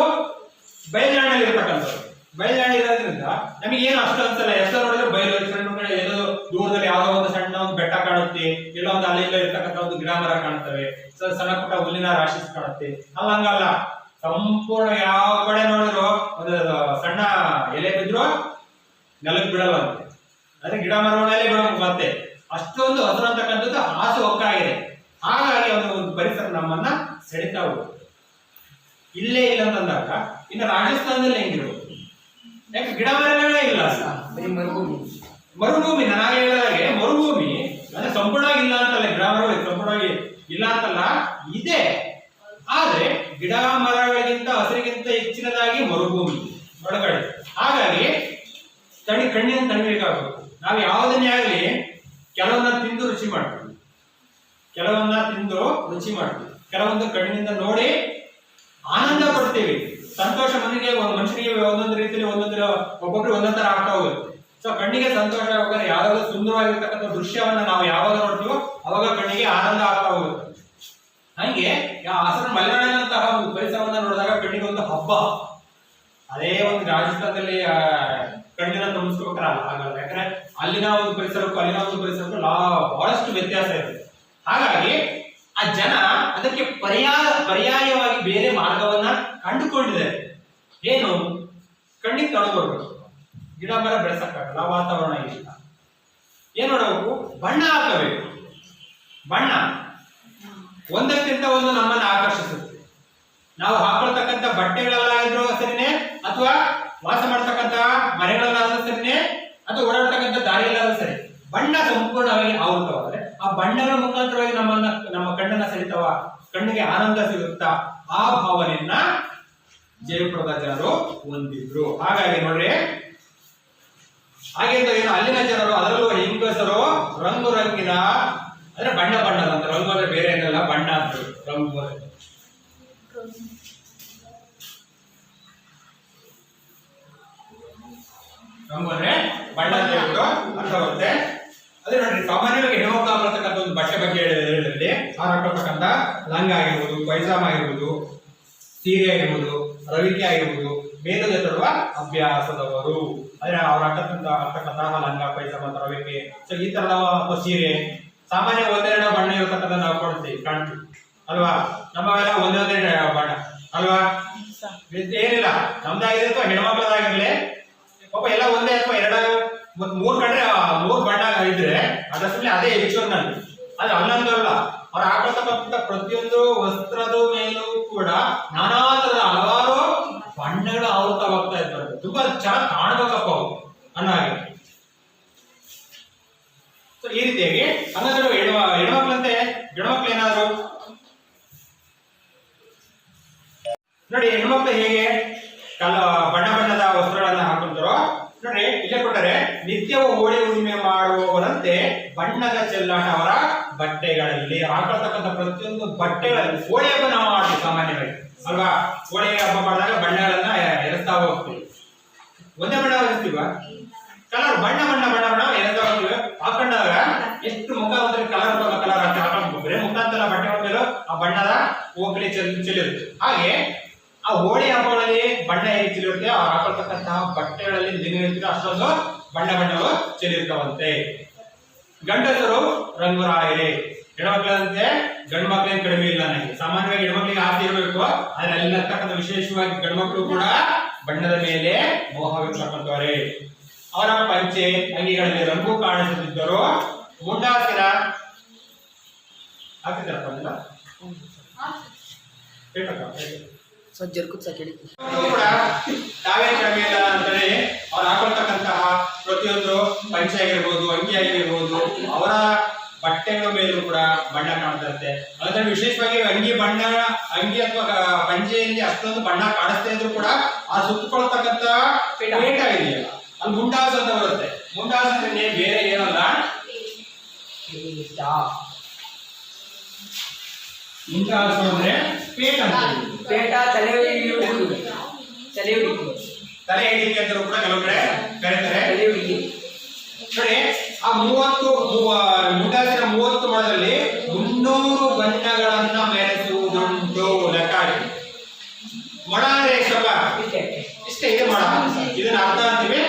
ಬಯಲುನಾಡಿನಲ್ಲಿ ಇರತಕ್ಕಂಥದ್ದು, ಬಯಲುನಾಡಿ ಇರೋದ್ರಿಂದ ನಮಗೆ ಏನು ಅಷ್ಟು ಅನ್ಸಲ್ಲ. ಎಷ್ಟು ನೋಡಿದ್ರೆ ಬಯಲು, ಏನೋ ದೂರದಲ್ಲಿ ಯಾವುದೋ ಒಂದು ಸಣ್ಣ ಒಂದು ಬೆಟ್ಟ ಕಾಣುತ್ತೆ, ಎಲ್ಲೋ ಒಂದು ಅಲ್ಲಿ ಇರ್ತಕ್ಕಂಥ ಒಂದು ಗಿಡ ಮರ ಕಾಣ್ತವೆ, ಸಣ್ಣ ಪುಟ್ಟ ಹುಲ್ಲಿನ ರಾಶಿ ಕಾಣುತ್ತೆ. ಅಲ್ಲ, ಹಂಗಲ್ಲ. ಸಂಪೂರ್ಣ ಯಾವ ಕಡೆ ನೋಡಿದ್ರು ಒಂದು ಸಣ್ಣ ಎಲೆ ಬಿದ್ರು ನೆಲಕ್ಕೆ ಬಿಡಲ್ವಂತೆ, ಅದೇ ಗಿಡ ಮರಗಳಲ್ಲೇ ಬಿಡಬೇಕು. ಮತ್ತೆ ಅಷ್ಟೊಂದು ಹಸಿರು ಅಂತಕ್ಕಂಥದ್ದು ಆಸೆ ಒಕ್ಕಾಗಿದೆ. ಹಾಗಾಗಿ ಒಂದು ಪರಿಸರ ನಮ್ಮನ್ನ ಸೆಳಿತಾ ಹೋಗುತ್ತೆ. ಇಲ್ಲೇ ಇಲ್ಲ ಅಂತಂದಾಗ ಇನ್ನು ರಾಜಸ್ಥಾನದಲ್ಲಿ ಹೆಂಗಿರ್ಬೋದು? ಯಾಕೆ ಗಿಡ ಮರಗಳೇ ಇಲ್ಲ, ಮರುಭೂಮಿ. ನಾನು ಹೇಳಿದಾಗೆ ಮರುಭೂಮಿ ಅಂದ್ರೆ ಸಂಪೂರ್ಣವಾಗಿ ಇಲ್ಲ ಅಂತಲ್ಲ, ಗಿಡ ಮರಗಳು ಸಂಪೂರ್ಣವಾಗಿ ಇಲ್ಲ ಅಂತಲ್ಲ, ಇದೆ. ಆದ್ರೆ ಗಿಡ ಮರಗಳಿಗಿಂತ ಹಸಿರಿಗಿಂತ ಹೆಚ್ಚಿನದಾಗಿ ಮರುಭೂಮಿ ಒಳಗಡೆ. ಹಾಗಾಗಿ ಕಣ್ಣಿನ ತಣ್ಣಗಾಗಬೇಕು. ನಾವು ಯಾವುದನ್ನೇ ಆಗಲಿ ಕೆಲವನ್ನ ತಿಂದು ರುಚಿ ಮಾಡ್ತೀವಿ, ಕೆಲವನ್ನ ತಿಂದು ರುಚಿ ಮಾಡ್ತೀವಿ, ಕೆಲವೊಂದು ಕಣ್ಣಿನಿಂದ ನೋಡಿ ಆನಂದ ಪಡ್ತೀವಿ, ಸಂತೋಷ. ಮನುಷ್ಯನಿಗೆ ಒಂದೊಂದು ರೀತಿಯಲ್ಲಿ ಒಬ್ಬೊಬ್ರಿಗೆ ಒಂದೊಂದು ತರ ಆಗ್ತಾ ಹೋಗುತ್ತೆ. ಸೊ ಕಣ್ಣಿಗೆ ಸಂತೋಷ ಆಗುವಾಗ ಯಾವ್ದಾದ್ರು ಸುಂದರವಾಗಿರ್ತಕ್ಕಂಥ ದೃಶ್ಯವನ್ನ ನಾವು ಯಾವಾಗ ನೋಡ್ತೀವೋ ಅವಾಗ ಕಣ್ಣಿಗೆ ಆನಂದ ಆಗ್ತಾ ಹೋಗುತ್ತೆ. ಹಂಗೆ ಹಸಿರು ಮಲೆನಾಡಿನಂತಹ ಒಂದು ಪರಿಸರವನ್ನ ನೋಡಿದಾಗ ಕಣ್ಣಿಗೆ ಒಂದು ಹಬ್ಬ. ಅದೇ ಒಂದು ರಾಜಸ್ಥಾನದಲ್ಲಿ ಕಣ್ಣಿನ ತುಂಬಿಸ್ಕೋಬೇಕಲ್ಲ, ಆಗಲ್ಲ. ಯಾಕಂದ್ರೆ ಅಲ್ಲಿನ ಒಂದು ಪರಿಸರಕ್ಕೂ ಅಲ್ಲಿನ ಒಂದು ಪರಿಸರಕ್ಕೂ ಬಹಳಷ್ಟು ವ್ಯತ್ಯಾಸ ಇದೆ. ಹಾಗಾಗಿ ಆ ಜನ ಅದಕ್ಕೆ ಪರ್ಯಾಯವಾಗಿ ಬೇರೆ ಮಾರ್ಗವನ್ನ ಕಂಡುಕೊಂಡಿದ್ದಾರೆ. ಏನು? ಕಣ್ಣಿಗೆ ತಗೊಂಡ್ಬರ್ಬೇಕು, ಗಿಡ ಮರ ಬೆಳೆಸಕ್ಕಾಗಲ್ಲ, ವಾತಾವರಣ ಇಲ್ಲ, ಏನ್ ಮಾಡಬೇಕು? ಬಣ್ಣ ಹಾಕಬೇಕು. ಬಣ್ಣ ಒಂದಕ್ಕಿಂತ ಒಂದು ನಮ್ಮನ್ನ ಆಕರ್ಷಿಸುತ್ತೆ. ನಾವು ಹಾಕೊಳ್ತಕ್ಕಂಥ ಬಟ್ಟೆಗಳಲ್ಲಾದ್ರೂ ಸರಿನೇ, ಅಥವಾ ವಾಸ ಮಾಡ್ತಕ್ಕಂಥ ಮನೆಗಳಲ್ಲಾದ್ರೂ ಸರಿನೇ, ಅಥವಾ ಓಡಾಡ್ತಕ್ಕಂಥ ದಾರಿಯಲ್ಲಾದ್ರೂ ಸರಿ, ಬಣ್ಣ ಸಂಪೂರ್ಣವಾಗಿ ಆವೃತವಾದ್ರೆ ಆ ಬಣ್ಣಗಳ ಮುಖಾಂತರವಾಗಿ ನಮ್ಮ ಕಣ್ಣನ್ನ ಸೆಳಿತವ, ಕಣ್ಣಿಗೆ ಆನಂದ ಸಿಗುತ್ತಾ, ಆ ಭಾವನೆಯನ್ನ ಜಯಪುರದ ಜನರು ಹೊಂದಿದ್ರು. ಹಾಗಾಗಿ ನೋಡ್ರಿ, ಹಾಗೆಂತ ಏನು ಅಲ್ಲಿನ ಜನರು, ಅದರಲ್ಲೂ ಹೆಂಗಸರು ರಂಗು ರಂಗಿನ ಅಂದ್ರೆ ಬಣ್ಣ ಬಣ್ಣದ ಅಂತ. ರಂಗು ಅಂದ್ರೆ ಬೇರೆ ಏನಲ್ಲ, ಬಣ್ಣ ಅಂತ. ರಂಗು ಅಂದ್ರೆ ಬಣ್ಣ ಅಂತ ಹೇಳ್ಬಿಟ್ಟು ಅರ್ಥ ಬರುತ್ತೆ. ಅದೇ ನೋಡ್ರಿ, ಸಾಮಾನ್ಯವಾಗಿ ಹೆಣ್ಮಕ್ಳು ಹಾಕೊಳ್ತಕ್ಕಂಥ ಒಂದು ಬಟ್ಟೆ ಬಗ್ಗೆ ಹೇಳಿದ್ರಲ್ಲಿ ಅವ್ರು ಹಾಕೊಳ್ತಕ್ಕಂಥ ಲಂಗ ಆಗಿರ್ಬೋದು, ಪೈಜಾಮ ಆಗಿರ್ಬೋದು, ಸೀರೆ ಆಗಿರ್ಬೋದು, ರವಿಕೆ ಆಗಿರ್ಬೋದು, ವೇದದ ತೊಡುವ ಅಭ್ಯಾಸದವರು. ಅಂದ್ರೆ ಅವ್ರು ಹಾಕತಕ್ಕಂತಹ ಲಂಗ, ಪೈಜಾಮ, ರವಿಕೆ, ಸೊ ಈ ತರದ ಸೀರೆ ಸಾಮಾನ್ಯ ಒಂದೆರಡು ಬಣ್ಣ ಇರತಕ್ಕಂಥ ನಾವು ಕಾಣ್ತೀವಿ ಅಲ್ವಾ? ನಮ್ಮವೆಲ್ಲ ಒಂದೊಂದೇ ಬಣ್ಣ ಅಲ್ವಾ? ಏನಿಲ್ಲ, ನಮ್ದಾಗಿದೆ ಅಥವಾ ಹೆಣ್ಮಕ್ಳದಾಗಿರ್ಲಿ ಪಾಪ ಎಲ್ಲ ಒಂದೇ, ಅಥವಾ 2 3 ಕಂಡ್ರೆ 3 ಬಣ್ಣ ಇದ್ರೆ ಅದರಲ್ಲಿ ಅದೇ ಹೆಚ್ಚು ಅನ್ನೋದು. ಅದು ಅಲ್ಲಂದಲ್ಲ, ಅವ್ರು ಹಾಕೊಳ್ತಕ್ಕಂಥ ಪ್ರತಿಯೊಂದು ವಸ್ತ್ರದ ಮೇಲೂ ಕೂಡ ನಾನಾ ತರದ ಹಲವಾರು ಬಣ್ಣಗಳು ಆವೃತವಾಗ್ತಾ ಇರ್ತಾರೆ. ತುಂಬಾ ಚೆನ್ನಾಗಿ ಕಾಣ್ಬೇಕಪ್ಪ ಅವು ಅನ್ನೋ ಹಾಗೆ. ಸೊ ಈ ರೀತಿಯಾಗಿ ಹಂಗಂದ್ರೆ ಹೆಣ್ಮಕ್ಳಂತೆ ಗಂಡ್ಮಕ್ಳು ಏನಾದ್ರು ನೋಡಿ, ಹೆಣ್ಮಕ್ಳು ಹೇಗೆ ಬಣ್ಣ ಬಣ್ಣದ ವಸ್ತ್ರಗಳನ್ನ ಹಾಕೊಂತಾರೋ ನೋಡ್ರಿ, ಇಲ್ಲೇ ಕೊಟ್ಟರೆ ನಿತ್ಯವೂ ಹೋಳಿ ಹುಣ್ಣಿಮೆ ಮಾಡುವವರಂತೆ ಬಣ್ಣದ ಚೆಲ್ಲಾಟ ಅವರ ಬಟ್ಟೆಗಳಲ್ಲಿ ಹಾಕೊಳ್ತಕ್ಕಂಥ ಪ್ರತಿಯೊಂದು ಬಟ್ಟೆಗಳಲ್ಲಿ. ಹೋಳಿ ಹಬ್ಬ ನಾವು ಮಾಡ್ತೀವಿ ಸಾಮಾನ್ಯವಾಗಿ ಅಲ್ವಾ? ಹೋಳಿ ಹಬ್ಬ ಮಾಡಿದಾಗ ಬಣ್ಣಗಳನ್ನ ಎರಸ್ತಾ ಹೋಗ್ತೀವಿ. ಒಂದೇ ಬಣ್ಣ ಎರಸ್ತೀವ, ಕಲರ್ ಬಣ್ಣ ಬಣ್ಣ ಬಣ್ಣ ಬಣ್ಣ ಎರಸ್ತಾ ಹೋಗ್ತೀವಿ. ಹಾಕೊಂಡಾಗ ಎಷ್ಟು ಮುಖ ಅಂದ್ರೆ ಕಲರ್ ಕಲರ್ ಅಂತ ಹಾಕೊಂಡ್ಬಿಟ್ರೆ ಮುಖಾಂತರ ಬಟ್ಟೆ ಮೇಲೆ ಆ ಬಣ್ಣದ ಹೋಗಲಿ ಚೆಲ್ಲಿರುತ್ತೆ. ಹಾಗೆ ಆ ಹೋಳಿ ಹಬ್ಬಗಳಲ್ಲಿ ಬಣ್ಣ ಹೇಗೆ ಚೆಲ್ಲಿರುತ್ತೆ, ಅವ್ರು ಹಾಕೊಳ್ತಕ್ಕಂತಹ ಬಟ್ಟೆಗಳಲ್ಲಿ ದಿನನಿತ್ಯ ಅಷ್ಟೊಂದು ಬಣ್ಣ ಬಣ್ಣಗಳು ಚೆಲ್ಲಿರ್ತಾವಂತೆ. ಗಂಡಸರು ರಂಗುರಾಯರೇ, ಹೆಣ್ಮಕ್ಳಂತೆ ಗಂಡು ಮಕ್ಳೇನು ಕಡಿಮೆ ಇಲ್ಲ. ನನಗೆ ಸಾಮಾನ್ಯವಾಗಿ ಹೆಣ್ಮಕ್ಳಿಗೆ ಆಸೆ ಇರಬೇಕು, ಆದ್ರೆ ಅಲ್ಲಿರ್ತಕ್ಕಂಥ ವಿಶೇಷವಾಗಿ ಗಂಡ್ಮಕ್ಳು ಕೂಡ ಬಣ್ಣದ ಮೇಲೆ ಮೋಹವಿರ್ತಕ್ಕಂಥವರೇ. ಅವರ ಪಂಚೆ ಅಂಗಿಗಳಲ್ಲಿ ರಂಗು ಕಾಣಿಸುತ್ತಿದ್ದರು. ಮುಂಡಾಸಿನ ಹಾಕಿದ್ದಾರಪ್ಪ ಕೂಡ ತಾವೇ ಕಡಿಮೆ ಇಲ್ಲ ಅಂತೇಳಿ ಅವ್ರು ಹಾಕೊಳ್ತಕ್ಕಂತಹ ಪ್ರತಿಯೊಂದು ಪಂಚೆ ಆಗಿರ್ಬೋದು, ಅಂಗಿ ಆಗಿರ್ಬೋದು, ಅವರ ಬಟ್ಟೆಗಳ ಮೇಲೂ ಕೂಡ ಬಣ್ಣ ಕಾಣ್ತಿರುತ್ತೆ. ಅದರಲ್ಲಿ ವಿಶೇಷವಾಗಿ ಅಂಗಿ ಅಥವಾ ಪಂಚೆಯಲ್ಲಿ ಅಷ್ಟೊಂದು ಬಣ್ಣ ಕಾಣಿಸ್ತಾ ಇದ್ರು ಕೂಡ ಆ ಸುತ್ತಕೊಳ್ತಕ್ಕಂತ ಪೇಟ ಇದೆಯಲ್ಲ, ಅಲ್ಲಿ ಮುಂಡಾಸು ಅಂತ ಬರುತ್ತೆ. ಮುಂಡಾಸು ಅಂದ್ರೆ ಬೇರೆ ಏನಲ್ಲ, ಮುಂಡಾಸು ಅಂದ್ರೆ ಪೇಟ ಅಂತ. ಪೇಟ ತಲೆ ಹಿಡಿಕೆ ಅಂತ ಕೂಡ ಕೆಲವು ಕಡೆ ಕರೀತಾರೆ. ತಲೆ ಹುಡುಗಿ ನೋಡಿ, ಆ 30 ಮುಂಡಾಸಿನ 30 ಮೊಳದಲ್ಲಿ 300 ಬಣ್ಣಗಳನ್ನ ಮೆರೆಸುವುದುಂಟು. ಲೆಕ್ಕ ಹಾಕಿ. ಮೊಳ ಅಂದ್ರೆ ಎಷ್ಟಪ್ಪ? ಇಷ್ಟೇ ಇದೆ ಮೊಳ. ಇದನ್ನ ಅರ್ಧ ಅಂತೀವಿ,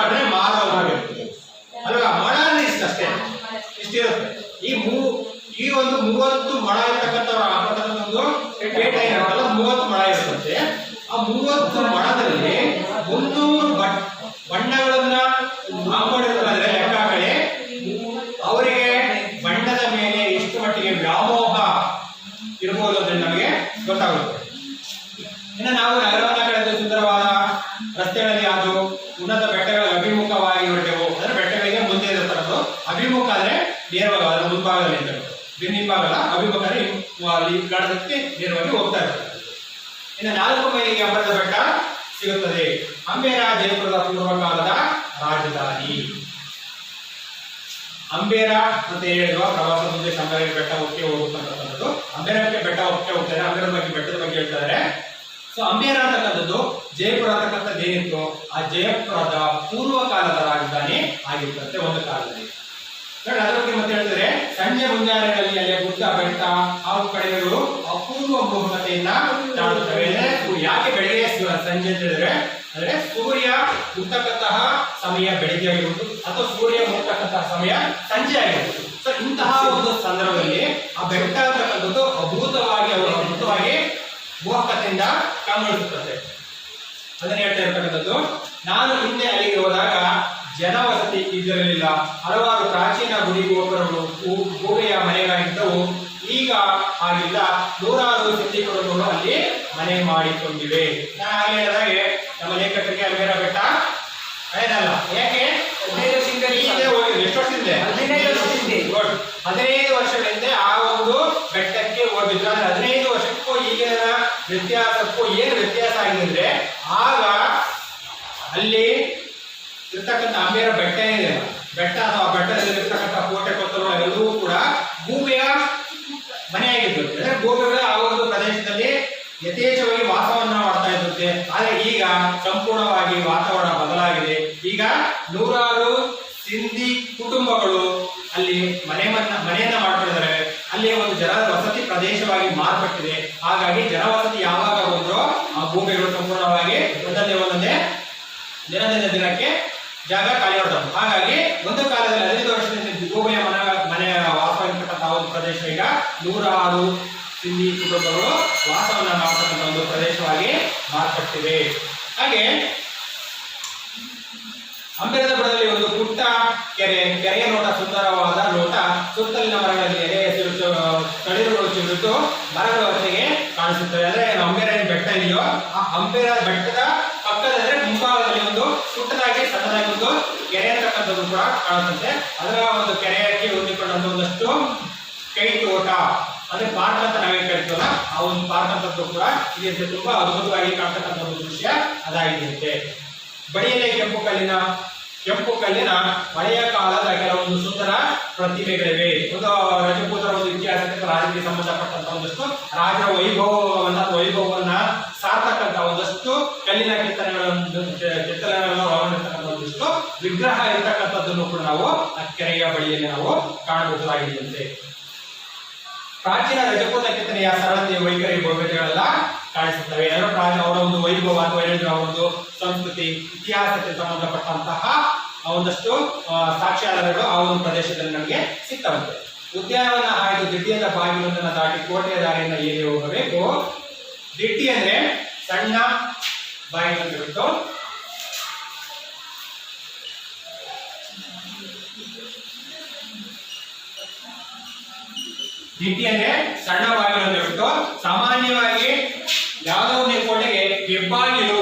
ಅಂದ್ರೆ ಮಾರೋದು ಅಲ್ವಾ? ಮೊಳ ಅಂದ್ರೆ ಇಷ್ಟಷ್ಟೇ, ಇಷ್ಟಿರುತ್ತೆ. ಈ ಒಂದು 30 ಮೊಳ ಇರ್ತಕ್ಕಂಥವ್ರು ಹಾಕತಕ್ಕಂಥ ಒಂದು ಪೇಟ ಏನಿರುತ್ತಲ್ಲ, 30 ಮೊಳ ಇರುತ್ತೆ. ಆ 30 ಮೊಳದಲ್ಲಿ 300 ಬಣ್ಣಗಳನ್ನ ಹಾಕೊಂಡಿರ್ತಾರೆ. ಲೆಕ್ಕ ಹಾಕಿ ಅವರಿಗೆ ಬಣ್ಣದ ಮೇಲೆ ಎಷ್ಟು ಮಟ್ಟಿಗೆ ವ್ಯಾಮೋಹ ಇರಬಹುದು ಅಂದ್ರೆ ನಮಗೆ ಗೊತ್ತಾಗುತ್ತೆ. ಇನ್ನು ನಾವು ನಗರವನ್ನ ಕಳೆದು ಸುಂದರವಾದ ರಸ್ತೆಗಳಲ್ಲಿ ಅದು ಉನ್ನತ ಬೆಟ್ಟಗಳ ಅಭಿಮುಖವಾಗಿ ಹೊರಟೆವು. ಅಂದ್ರೆ ಬೆಟ್ಟಗಳಿಗೆ ಮುಂದೆ ಇರತಕ್ಕಂಥದ್ದು. ಅಭಿಮುಖ ಅಂದ್ರೆ ನೇರವಾಗಿ ಅದರ ಮುಂಭಾಗದಲ್ಲಿ ಇರ್ತದೆ, ಹಿಂಭಾಗಲ್ಲ, ಅಭಿಮುಖ ಅಲ್ಲಿ ಕಾಣದಕ್ಕೆ ನೇರವಾಗಿ ಹೋಗ್ತಾ ಇರ್ತದೆ. ಇನ್ನು 4 ಮೈಲಿಗೆ ಅಂಬರದ ಬೆಟ್ಟ ಸಿಗುತ್ತದೆ. ಅಂಬೇರ ಜಯಪುರದ ಪೂರ್ವಕಾಲದ ರಾಜಧಾನಿ. ಅಂಬೇರ ಅಂತ ಹೇಳಿರುವ ಪ್ರವಾಸದ ಉದ್ದೇಶ ಅಂಬೇರ ಬೆಟ್ಟ ಒಕ್ಕೆ ಹೋಗುತ್ತಂತಕ್ಕಂಥದ್ದು. ಅಂಬೇರಕ್ಕೆ ಬೆಟ್ಟ ಒಕ್ಕೆ ಹೋಗ್ತಾರೆ, ಅಂಬೇರದ ಬಗ್ಗೆ ಬೆಟ್ಟದ ಬಗ್ಗೆ ಹೇಳ್ತಾರೆ. ಸೊ ಅಂಬೇರ ಅಂತಕ್ಕಂಥದ್ದು ಜಯಪುರ ಅಂತಕ್ಕಂಥದ್ದು ಏನಿತ್ತು, ಆ ಜಯಪುರದ ಪೂರ್ವಕಾಲದ ರಾಜಧಾನಿ ಆಗಿರ್ತಂತೆ ಒಂದು ಕಾಲದಲ್ಲಿ. ನೋಡಿ, ಅದ್ರ ಬಗ್ಗೆ ಮತ್ತೆ ಹೇಳಿದ್ರೆ ಸಂಜೆ ಮುಂಜಾನೆಗಳಲ್ಲಿ ಅಲ್ಲಿ ಗುಡ್ಡ ಬೆಟ್ಟ ಹಾಗೂ ಕಡೆಗಳು ಅಪೂರ್ವ ಮೋಹಕತೆಯನ್ನ ತಾಳುತ್ತವೆ. ಯಾಕೆ ಬೆಳಿಗ್ಗೆ ಸಂಜೆ ಅಂತ ಹೇಳಿದ್ರೆ, ಅಂದ್ರೆ ಸೂರ್ಯ ಹುಟ್ಟತಕ್ಕಂತಹ ಸಮಯ ಬೆಳಿಗ್ಗೆ ಆಗಿರುವುದು ಅಥವಾ ಸೂರ್ಯ ಮುಟ್ಟತಕ್ಕಂತಹ ಸಮಯ ಸಂಜೆ ಆಗಿರುವುದು. ಸೊ ಇಂತಹ ಒಂದು ಸಂದರ್ಭದಲ್ಲಿ ಆ ಬೆಟ್ಟ ಅಂತಕ್ಕಂಥದ್ದು ಅದ್ಭುತವಾಗಿ ಮೋಹಕತೆಯಿಂದ ಕಂಗೊಳಿಸುತ್ತದೆ. ಅದನ್ನ ಹೇಳ್ತಾ ಇರ್ತಕ್ಕಂಥದ್ದು. ನಾನು ಹಿಂದೆ ಅಲ್ಲಿಗೆ ಹೋದಾಗ ಜನವಸತಿ ಇದ್ದಿರಲಿಲ್ಲ. ಹಲವಾರು ಪ್ರಾಚೀನ ಗುಡಿ ಗೋಪುರಗಳು ಗೂಬೆಯ ಮನೆಗಳಾಗಿದ್ದವು. ಈಗ ಆಗಿಲ್ಲ. 100 ಸಿದ್ಧಿ ಕುಟುಂಬಗಳು ಅಲ್ಲಿ ಮನೆ ಮಾಡಿಕೊಂಡಿವೆ. ನಾನು ಹೇಳಿದಾಗೆ ನಮ್ಮ ಲೇಖಕರಿಗೆ ಅಂಬೇರ ಬೆಟ್ಟ ಹಳೇದಲ್ಲ. ಯಾಕೆ? 15 ವರ್ಷಗಳಿಂದ ಆ ಒಂದು ಬೆಟ್ಟಕ್ಕೆ ಹೋಗಿದ್ರು. 15 ವರ್ಷಕ್ಕೂ ಈಗಿನ ವ್ಯತ್ಯಾಸಕ್ಕೂ ಏನು ವ್ಯತ್ಯಾಸ ಆಗಿದೆ ಅಂದ್ರೆ, ಆಗ ಅಲ್ಲಿ ಇರ್ತಕ್ಕಂಥ ಅಂಬೇರ ಬೆಟ್ಟ ಏನಿದೆ, ಬೆಟ್ಟ ಅಥವಾ ಬೆಟ್ಟದಲ್ಲಿ ಇರ್ತಕ್ಕಂಥ ಕೋಟೆ ಕೊತ್ತಲು ಎಲ್ಲವೂ ಕೂಡ ಗೂಬೆಯ ಮನೆಯಾಗಿದ್ದು. ಅಂದ್ರೆ ಗೂಬೆಗಳು ಆ ಒಂದು ಪ್ರದೇಶದಲ್ಲಿ ಯಥೇಚ್ಛವಾಗಿ ವಾಸವನ್ನ ಮಾಡ್ತಾ ಇರುತ್ತೆ. ಆದ್ರೆ ಈಗ ಸಂಪೂರ್ಣವಾಗಿ ವಾತಾವರಣ ಬದಲಾಗಿದೆ. ಈಗ 100 ಸಿಂಧಿ ಕುಟುಂಬಗಳು ಅಲ್ಲಿ ಮನೆಯನ್ನ ಮಾಡ್ಕೊಂಡಿದ್ದಾರೆ. ಅಲ್ಲಿ ಒಂದು ವಸತಿ ಪ್ರದೇಶವಾಗಿ ಮಾರ್ಪಟ್ಟಿದೆ. ಹಾಗಾಗಿ ಜನವಸತಿ ಯಾವಾಗ ಬಂದ್ರೋ ಆ ಗೂಬೆಗಳು ಸಂಪೂರ್ಣವಾಗಿ ಒಂದೊಂದೇ ದಿನದಿಂದ ದಿನಕ್ಕೆ ಜಾಗ ಖಾಲಿ ಹೊರಟವು. ಹಾಗಾಗಿ ಒಂದು ಕಾಲದಲ್ಲಿ 15 ವರ್ಷದಿಂದ ಗೂಬೆಯ ಮನೆಯ ವಾಸವಾಗಿರ್ತಕ್ಕಂತಹ ಒಂದು ಪ್ರದೇಶ ಈಗ 106 ಸಿಂಧಿ ಕುಟುಂಬಗಳು ವಾಸವನ್ನ ಮಾಡತಕ್ಕಂಥ ಒಂದು ಪ್ರದೇಶವಾಗಿ ಮಾರ್ಪಟ್ಟಿದೆ. ಹಾಗೆ ಅಂಬೇರದ ಬುಡದಲ್ಲಿ ಒಂದು ಪುಟ್ಟ ಕೆರೆಯ ನೋಟ, ಸುಂದರವಾದ ನೋಟ. ಸುತ್ತಲಿನ ಮರಗಳಲ್ಲಿ ಎಲೆ ತಳಿರುಗಳು ಚಿಗುರಿತು ಮರಗಳ ಹೊರಗೆ ಕಾಣಿಸುತ್ತವೆ. ಅಂದ್ರೆ ಅಂಬೇರ ಬೆಟ್ಟ ಇದೆಯೋ ಆ ಅಂಬೇರ ಬೆಟ್ಟದ ಪಕ್ಕದಂದ್ರೆ ಮುಂಭಾಗದಲ್ಲಿ ಒಂದು ಪುಟ್ಟದಾಗಿ ಸಣ್ಣದಾಗಿ ಒಂದು ಕೆರೆ ಅಂತಕ್ಕಂಥದ್ದು ಕೂಡ ಕಾಣುತ್ತೆ. ಅದರ ಒಂದು ಕೆರೆಯಕ್ಕೆ ಹೊಂದಿಕೊಂಡಂತ ಒಂದಷ್ಟು ಕೈ ತೋಟ ಅಂದ್ರೆ ಪಾರ್ಕ್ ಅಂತ ನಾವೇ ಕರಿತೀವಲ್ಲ, ಆ ಒಂದು ಪಾರ್ಕ್ ಅಂತದ್ದು ಕೂಡ ಇದೆಯಂತೆ. ತುಂಬಾ ಅದ್ಭುತವಾಗಿ ಕಾಣ್ತಕ್ಕಂಥ ಒಂದು ದೃಶ್ಯ ಅದಾಗಿದೆಯಂತೆ. ಬಳಿಯಲ್ಲೇ ಕೆಂಪು ಕಲ್ಲಿನ ಹಳೆಯ ಕಾಲದ ಕೆಲವೊಂದು ಸುಂದರ ಪ್ರತಿಮೆಗಳಿವೆ. ಒಂದು ರಜಪೂತರ ಒಂದು ಇತಿಹಾಸಕ್ಕೆ ರಾಜರಿಗೆ ಸಂಬಂಧಪಟ್ಟಂತ ಒಂದಷ್ಟು ರಾಜರ ವೈಭವವನ್ನ ಸಾರ್ತಕ್ಕಂಥ ಒಂದಷ್ಟು ಕಲ್ಲಿನ ಕೆತ್ತನೆಗಳನ್ನು ಒಳಗೊಂಡಿರ್ತಕ್ಕಂಥ ಒಂದಷ್ಟು ವಿಗ್ರಹ ಇರತಕ್ಕಂಥದ್ದನ್ನು ಕೂಡ ನಾವು ಆ ಕೆರೆಯ ಬಳಿಯಲ್ಲಿ ನಾವು ಕಾಣಬಹುದಾಗಿದೆಯಂತೆ. ಪ್ರಾಚೀನ ರಜಪೂತ ಕೆತ್ತನೆಯ ಸರಳತೆಯ ವೈಖರಿ ಭವ್ಯತೆಗಳೆಲ್ಲ ಕಾಣಿಸುತ್ತವೆ. ಅವರ ಒಂದು ವೈಭವ ಅಥವಾ ಅವರ ಒಂದು ಸಂಸ್ಕೃತಿ ಇತಿಹಾಸಕ್ಕೆ ಸಂಬಂಧಪಟ್ಟಂತಹ ಒಂದಷ್ಟು ಸಾಕ್ಷ್ಯಾಧಾರಗಳು ಆ ಒಂದು ಪ್ರದೇಶದಲ್ಲಿ ನಮಗೆ ಸಿಗ್ತವಂತೆ. ಉದ್ಯಾನವನ ಹಾಯ್ದು ದಿಡ್ಡಿಯದ ಬಾಗಿಲೊಂದನ್ನು ದಾಟಿ ಕೋಟೆಯ ದಾರಿಯಿಂದ ಏರಿ ಹೋಗಬೇಕು. ದಿಡ್ಡಿ ಅಂದ್ರೆ ಸಣ್ಣ ಬಾಗಿಲು ಅಂತ ಬಿಟ್ಟು ದಿಟ್ಟಿ ಅಂದ್ರೆ ಸಣ್ಣ ಬಾಗಿಲು ಅಂತ ಬಿಟ್ಟು ಸಾಮಾನ್ಯವಾಗಿ ಯಾವುದೋ ಒಂದು ಕೋಟೆಗೆ ಹೆಬ್ಬಾಗಿಲು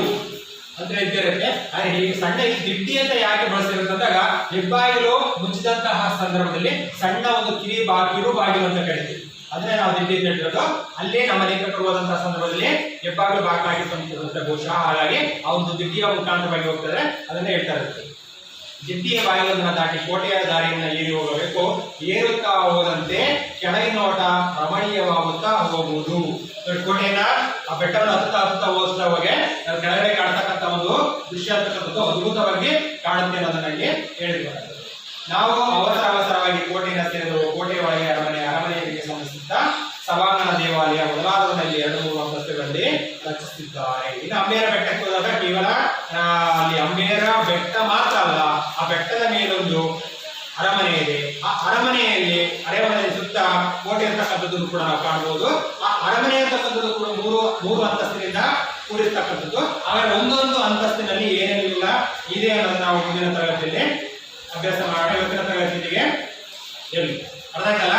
ಅಂತ ಇದ್ದಿರುತ್ತೆ. ಆದ್ರೆ ಹೀಗೆ ಸಣ್ಣ ದಿಟ್ಟಿ ಅಂತ ಯಾಕೆ ಬಳಸಿರುತ್ತಂದಾಗ ಹೆಬ್ಬಾಗಿಲು ಮುಚ್ಚಿದಂತಹ ಸಂದರ್ಭದಲ್ಲಿ ಸಣ್ಣ ಒಂದು ಕಿರು ಬಾಗಿಲು ಅಂತ ಕರಿತೀವಿ. ಅದನ್ನೇ ನಾವು ದಿಟ್ಟಿ ಅಂತ ಹೇಳಿರೋದು. ಅಲ್ಲೇ ನಮ್ಮ ಲೇಖಕರು ಹೋದಂತಹ ಸಂದರ್ಭದಲ್ಲಿ ಹೆಬ್ಬಾಗಿಲು ಬಾಗಿಲಾಗಿ ಬಂದಿರುತ್ತೆ ಬಹುಶಃ. ಹಾಗಾಗಿ ಆ ಒಂದು ದಿಟ್ಟಿಯ ಮುಖಾಂತರವಾಗಿ ಹೋಗ್ತಾರೆ, ಅದನ್ನೇ ಹೇಳ್ತಾ ಇರುತ್ತೆ. ದಿಟ್ಟಿಯ ಬಾಗಿಲನ್ನು ದಾಟಿ ಕೋಟೆಯ ದಾರಿಯಿಂದ ಏರಿ ಹೋಗಬೇಕು. ಏರುತ್ತಾ ಹೋದಂತೆ ಕೆಳಗಿನ ನೋಟ ರಮಣೀಯವಾಗುತ್ತಾ ಹೋಗುವುದು. ಕೋಟೆಯನ್ನ ಆ ಬೆಟ್ಟವನ್ನು ಹತ್ತುತ್ತಾ ಹೋಗ್ತಾ ಹೋಗಿ ಕೆಳಗಡೆ ಕಾಣ್ತಕ್ಕಂಥ ಒಂದು ದೃಶ್ಯ ಅಂತಕ್ಕಂಥದ್ದು ಅದ್ಭುತವಾಗಿ ಕಾಣುತ್ತೆ ಅನ್ನೋದನ್ನ ಇಲ್ಲಿ ಹೇಳಿದ್ದಾರೆ. ನಾವು ಅವಸರವಾಗಿ ಕೋಟೆಯನ್ನು ಸೇರಿದವು. ಕೋಟೆಯ ಒಳಗೆ ಅರಮನೆಗೆ ಸಂಬಂಧಿಸಿದ ಸಭಾಂಗಣ ದೇವಾಲಯ ಮೊದಲಾದವರಲ್ಲಿ 2-3 ಅಂತಸ್ತುಗಳಲ್ಲಿ ರಚಿಸಿದ್ದಾರೆ. ಇನ್ನು ಅಂಬೇರ ಬೆಟ್ಟಕ್ಕೆ ಹೋದಾಗ ಕೇವಲ ಅಲ್ಲಿ ಅಂಬೇರ ಬೆಟ್ಟ ಮಾತ್ರ ಅಲ್ಲ, ಆ ಬೆಟ್ಟದ ಮೇಲೊಂದು ಅರಮನೆ ಇದೆ. ಆ ಅರಮನೆಯ ಸುತ್ತ ಕೋಟೆ ಇರ್ತಕ್ಕಂಥದ್ದು ಕೂಡ ನಾವು ಕಾಣಬಹುದು. ಆ ಅರಮನೆ ಅಂತಕ್ಕಂಥದ್ದು ಕೂಡ ಮೂರು ಅಂತಸ್ತಿನಿಂದ ಕೂಡಿರ್ತಕ್ಕಂಥದ್ದು. ಹಾಗಾದ್ರೆ ಒಂದೊಂದು ಅಂತಸ್ತಿನಲ್ಲಿ ಏನೇನಿಲ್ಲ ಇದೆ ಅನ್ನೋದು ನಾವು ಮುಂದಿನ ತರಗತಿಯಲ್ಲಿ ಅಭ್ಯಾಸ ಮಾಡೋಣ. ಇವತ್ತಿನ ತರಗತಿಗೆ ಅರ್ಥ ಆಯ್ತಲ್ಲ?